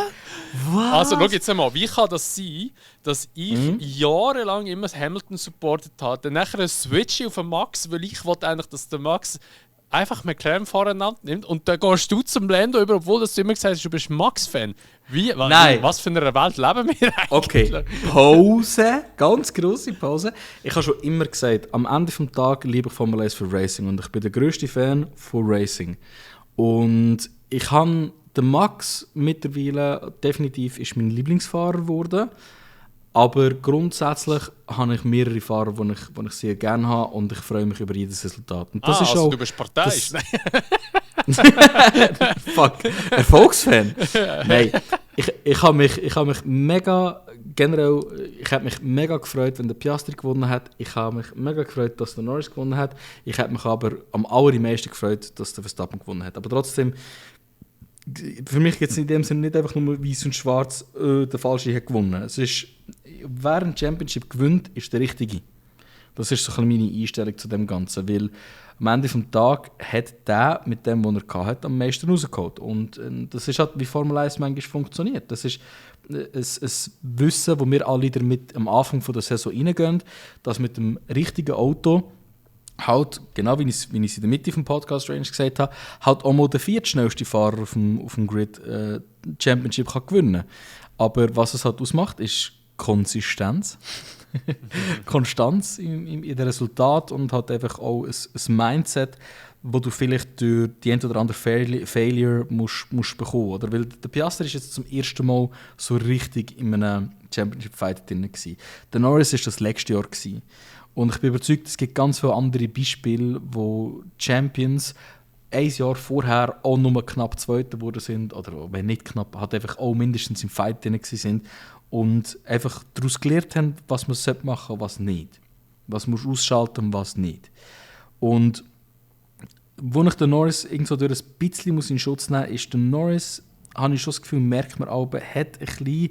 Was? Also schau jetzt einmal, wie kann das sein, dass ich jahrelang immer Hamilton supportet habe, dann nachher ein Switch auf den Max, weil ich wollte eigentlich, dass der Max einfach McLaren voreinander nimmt und dann gehst du zum Lando über, obwohl du immer gesagt hast, du bist Max-Fan. Nein. Was für eine Welt leben wir eigentlich? Okay, Pause, ganz grosse Pause. Ich habe schon immer gesagt, am Ende des Tages liebe ich Formel 1 für Racing und ich bin der grösste Fan von Racing. Und ich habe den Max mittlerweile definitiv ist mein Lieblingsfahrer geworden. Aber grundsätzlich habe ich mehrere Fahrer, die ich sehr gerne habe und ich freue mich über jedes Resultat. Und das ist also auch, du bist parteiisch? Fuck, Erfolgsfan? Nein, ich habe mich mega, generell, ich habe mich mega gefreut, wenn der Piastri gewonnen hat. Ich habe mich mega gefreut, dass der Norris gewonnen hat. Ich habe mich aber am allermeisten gefreut, dass der Verstappen gewonnen hat. Aber trotzdem, für mich geht es in dem Sinne nicht einfach nur weiß und schwarz, der Falsche hat gewonnen. Es ist, wer ein Championship gewinnt, ist der Richtige. Das ist so ein bisschen meine Einstellung zu dem Ganzen, weil am Ende des Tages hat der mit dem, was er hatte, am meisten rausgeholt. Und das ist halt, wie Formel 1 manchmal funktioniert. Das ist ein Wissen, wo wir alle damit am Anfang der Saison reingehen, dass mit dem richtigen Auto halt, genau wie ich es in der Mitte vom Podcast Range gesagt habe, halt auch mal der viertschnellste Fahrer auf dem Grid Championship kann gewinnen. Aber was es halt ausmacht, ist Konsistenz. Konstanz in den Resultaten und halt einfach auch ein Mindset, wo du vielleicht durch die ein oder andere Failure musst bekommen. Oder? Weil der Piastri ist jetzt zum ersten Mal so richtig in einem Championship-Fight drin gewesen. Der Norris war das letzte Jahr gewesen. Und ich bin überzeugt, es gibt ganz viele andere Beispiele, wo Champions ein Jahr vorher auch nur knapp Zweiter geworden sind, oder wenn nicht knapp, halt einfach auch mindestens im Fight drin sind und einfach daraus gelernt haben, was man machen sollte, was nicht. Was man ausschalten und was nicht. Und wo ich den Norris irgendwo durch ein bisschen in Schutz nehmen muss, ist der Norris, habe ich schon das Gefühl, merkt man auch, hat ein bisschen.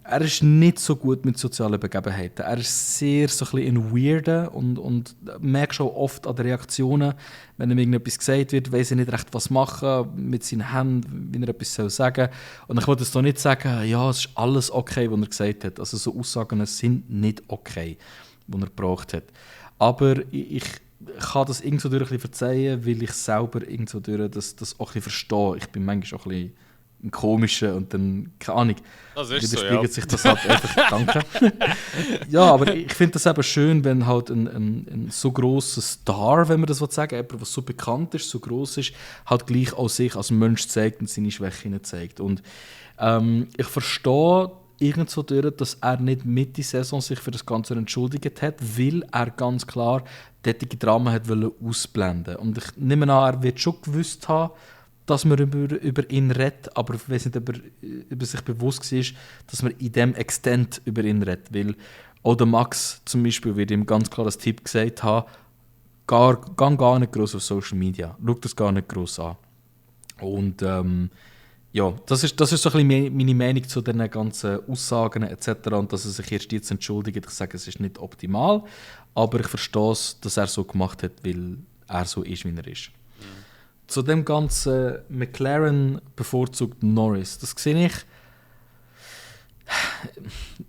Er ist nicht so gut mit sozialen Begebenheiten. Er ist sehr so ein bisschen ein Weirder und merkt schon oft an den Reaktionen, wenn ihm irgendetwas gesagt wird, weiss er nicht recht, was machen mit seinen Händen, wie er etwas sagen soll. Und ich wollte es doch nicht sagen, ja, es ist alles okay, was er gesagt hat. Also so Aussagen sind nicht okay, die er gebraucht hat. Aber ich kann das irgendwo durch ein bisschen verzeihen, weil ich selber irgendwo durch das auch ein bisschen verstehe. Ich bin manchmal auch ein bisschen ein komischer und dann, keine Ahnung, widerspiegelt sich das halt einfach. Danke. Ja, aber ich finde das eben schön, wenn halt ein so grosser Star, wenn man das sagen will, jemand, der so bekannt ist, so gross ist, halt gleich auch sich als Mensch zeigt und seine Schwächen zeigt. Und ich verstehe irgendwo durch, dass er nicht Mitte Saison sich für das Ganze entschuldigt hat, weil er ganz klar solche Dramen hat ausblenden. Und ich nehme an, er wird schon gewusst haben, dass man über ihn redet, aber ich weiß nicht, ob er über sich bewusst war, dass man in dem Extent über ihn redet. Weil auch der Max zum Beispiel wird ihm ganz klar als Tipp gesagt haben, gar nicht gross auf Social Media, schau das gar nicht gross an. Und ja, das ist so ein bisschen meine Meinung zu den ganzen Aussagen etc. Und dass er sich erst jetzt entschuldigt. Ich sage, es ist nicht optimal, aber ich verstehe es, dass er so gemacht hat, weil er so ist, wie er ist. Zu dem ganzen McLaren bevorzugt Norris, das sehe ich.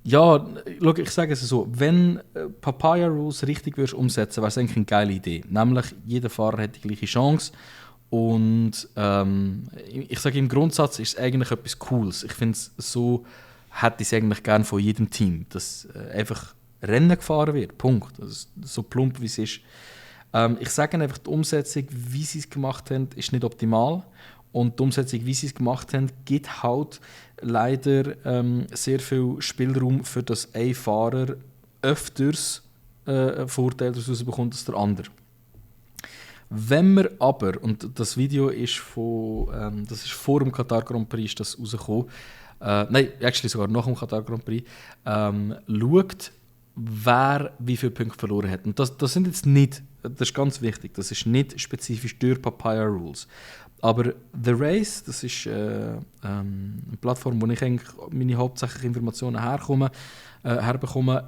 Ja, schau, ich sage es so, wenn Papaya Rules richtig umsetzen, wäre es eigentlich eine geile Idee. Nämlich, jeder Fahrer hat die gleiche Chance. Und ich sage, im Grundsatz ist es eigentlich etwas Cooles. Ich finde es so, hätte ich es eigentlich gerne von jedem Team, dass einfach Rennen gefahren wird. Punkt. Also, so plump wie es ist. Ich sage einfach, die Umsetzung, wie sie es gemacht haben, ist nicht optimal. Und die Umsetzung, wie sie es gemacht haben, gibt halt leider sehr viel Spielraum, für das ein Fahrer öfters einen Vorteil daraus bekommt als der andere. Wenn wir aber, und das Video ist das ist vor dem Qatar Grand Prix ist das rausgekommen, nein, actually sogar nach dem Qatar Grand Prix, schaut, wer wie viele Punkte verloren hat. Und das sind jetzt nicht, das ist ganz wichtig, das ist nicht spezifisch durch Papaya Rules. Aber The Race, das ist eine Plattform, wo ich eigentlich meine hauptsächlichen Informationen herbekomme,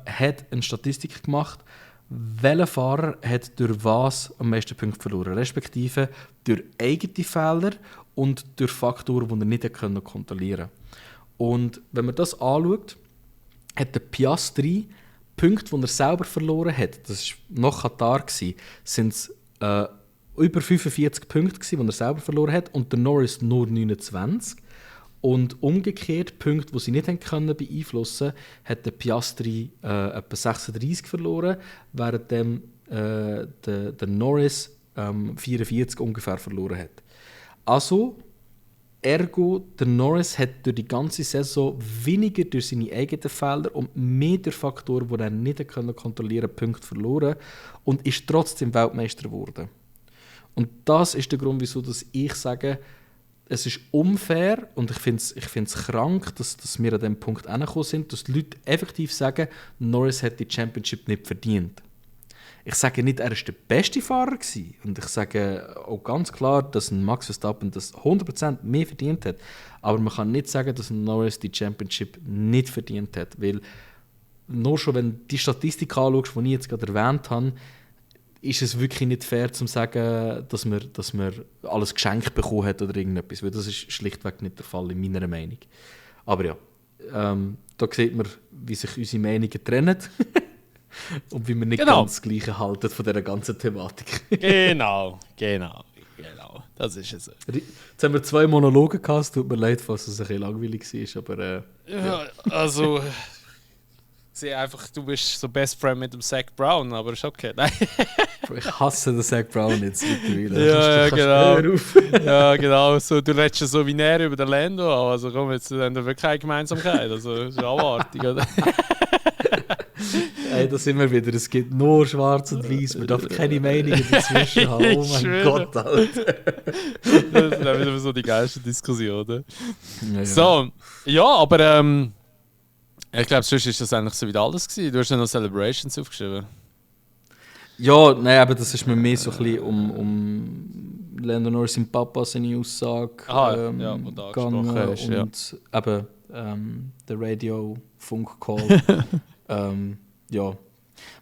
hat eine Statistik gemacht, welcher Fahrer hat durch was am meisten Punkte verloren, respektive durch eigene Fehler und durch Faktoren, die er nicht kontrollieren konnte. Und wenn man das anschaut, hat der Piastri Punkte, die er selber verloren hat, das war nach Katar, sind es über 45 Punkte, die er selber verloren hat, und der Norris nur 29. Und umgekehrt, Punkte, die sie nicht beeinflussen konnten, hat der Piastri etwa 36 verloren, während der Norris 44 ungefähr verloren hat. Also, ergo, der Norris hat durch die ganze Saison weniger durch seine eigenen Fehler und mehr durch Faktoren, die er nicht kontrollieren konnte, Punkte verloren und ist trotzdem Weltmeister geworden. Und das ist der Grund, wieso ich sage, es ist unfair und ich finde es krank, dass wir an diesem Punkt angekommen sind, dass die Leute effektiv sagen, Norris hat die Championship nicht verdient. Ich sage nicht, er war der beste Fahrer gewesen. Und ich sage auch ganz klar, dass ein Max Verstappen das 100% mehr verdient hat. Aber man kann nicht sagen, dass ein Norris die Championship nicht verdient hat. Weil nur schon, wenn du die Statistik anschaust, die ich jetzt gerade erwähnt habe, ist es wirklich nicht fair zu sagen, dass man alles geschenkt bekommen hat oder irgendetwas. Weil das ist schlichtweg nicht der Fall, in meiner Meinung. Aber ja, da sieht man, wie sich unsere Meinungen trennen. Und wie wir nicht ganz das Gleiche halten von dieser ganzen Thematik. Genau. Das ist es. Jetzt haben wir 2 Monologe gehabt, es tut mir leid, falls es ein bisschen langweilig war, aber... ja, also... du bist so Best Friend mit dem Zach Brown, aber ist okay. Nein. Ich hasse den Zach Brown jetzt mittlerweile. Ja, genau. Ja, genau. So, du redest so wie näher über den Lando an. Also komm, jetzt haben wir wirklich keine Gemeinsamkeit. Also, das ist abartig, oder? Hey, da sind wir wieder. Es gibt nur schwarz und weiß. Man darf keine Meinungen dazwischen haben. Oh mein Gott, Alter. Das sind dann wieder so die geilsten Diskussionen. Ja. So, ja, aber ich glaube, sonst war das eigentlich so wieder alles gewesen. Du hast ja noch Celebrations aufgeschrieben. Ja, nein, aber das ist mir mehr so ein bisschen um Lando Norris im Papa seine Aussage wo da gegangen ist, und eben der Radio-Funk-Call. Ja.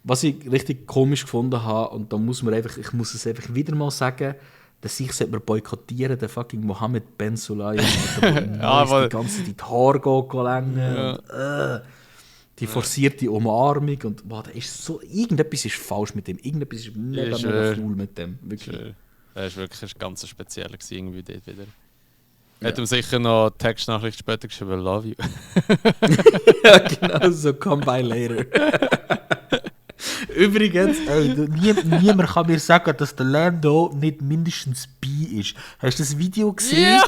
Was ich richtig komisch gefunden habe, und da muss ich muss es einfach wieder mal sagen, dass ich boykottieren, den fucking Mohammed Ben Sulayem, der die ganze Zeit die Haare lenken. Ja. Die forcierte Umarmung und da ist so, irgendetwas ist falsch mit dem, irgendetwas ist mega cool mit dem. Wirklich. Er war wirklich ganz speziell irgendwie dort wieder. Ja. Hat ihm sicher noch eine Textnachricht später geschrieben, love you. Ja, genau so, come by later. Übrigens, niemand kann mir sagen, dass der Lando nicht mindestens bi ist. Hast du das Video gesehen,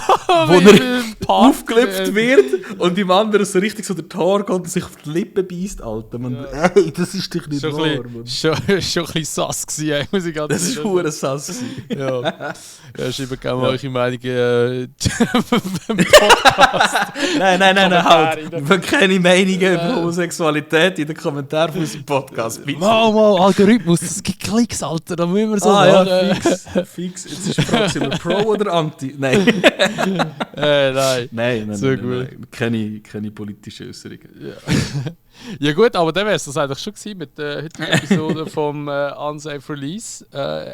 wo er aufgelöpft wird und dem anderen so richtig so der Tor geht und sich auf die Lippen beißt, Alter. Man, ey, das ist doch nicht wahr. Schon ein bisschen sass gewesen, muss ich ganz Das war verdammt sass. Ja. Schreibt gerne mal eure Meinungen im Podcast. Nein, halt. Wir wollen keine Meinungen über Homosexualität in den Kommentaren von unserem Podcast. Mal, Algorithmus, das gibt Klicks, Alter, da müssen wir so machen. Ja, fix. Jetzt ist die Frage, sind wir Pro oder Anti? Nein. Nein. So gut. Keine politischen Äußerungen. Ja gut, aber dann wäre es das eigentlich schon gewesen mit der heutigen Episode vom Unsafe Release.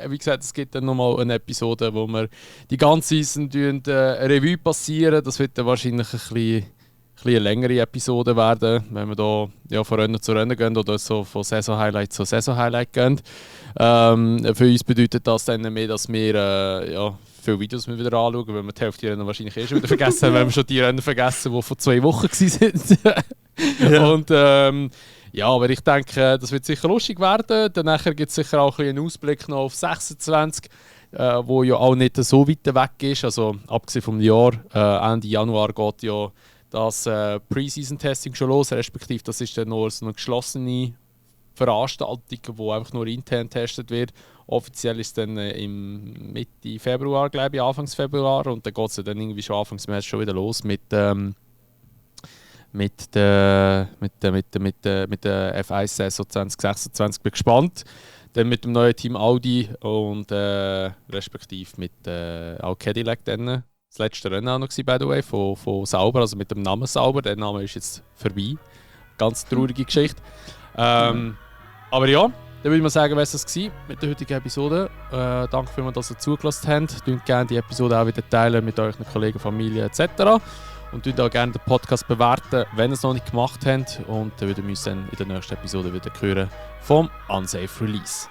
Wie gesagt, es gibt dann nochmal eine Episode, wo wir die ganze Season Revue passieren. Das wird dann wahrscheinlich ein bisschen eine längere Episode werden, wenn wir da von Rennen zu Rennen gehen oder so von Saison-Highlight zu Saison-Highlight gehen. Für uns bedeutet das dann mehr, dass wir viele Videos wieder anschauen, weil wir die Hälfte der Rennen wahrscheinlich schon wieder vergessen haben, weil wir schon die Rennen vergessen, die vor 2 Wochen waren. Ja. Und aber ich denke, das wird sicher lustig werden. Danach gibt es sicher auch einen Ausblick noch auf 26, wo ja auch nicht so weit weg ist. Also abgesehen vom Jahr, Ende Januar geht ja das Pre-Season-Testing schon los, respektive das ist dann nur so eine geschlossene Veranstaltung, die einfach nur intern getestet wird. Offiziell ist es dann im Mitte Februar, glaube ich, Anfangs Februar, und dann geht es dann irgendwie schon Anfangs März schon wieder los mit der F1-Saison 2026. Bin gespannt. Dann mit dem neuen Team Audi und respektive mit auch Cadillac dann. Das letzte Rennen auch noch gewesen, by the way, von Sauber, also mit dem Namen Sauber. Der Name ist jetzt vorbei. Ganz traurige Geschichte. Aber ja, dann würde ich mal sagen, was es war mit der heutigen Episode. Danke vielmals, dass ihr zugelassen habt. Teilt gerne die Episode auch wieder teilen mit euren Kollegen, Familie etc. Und teilt auch gerne den Podcast bewerten, wenn ihr es noch nicht gemacht habt. Und dann würden wir uns dann in der nächsten Episode wieder hören vom Unsafe Release.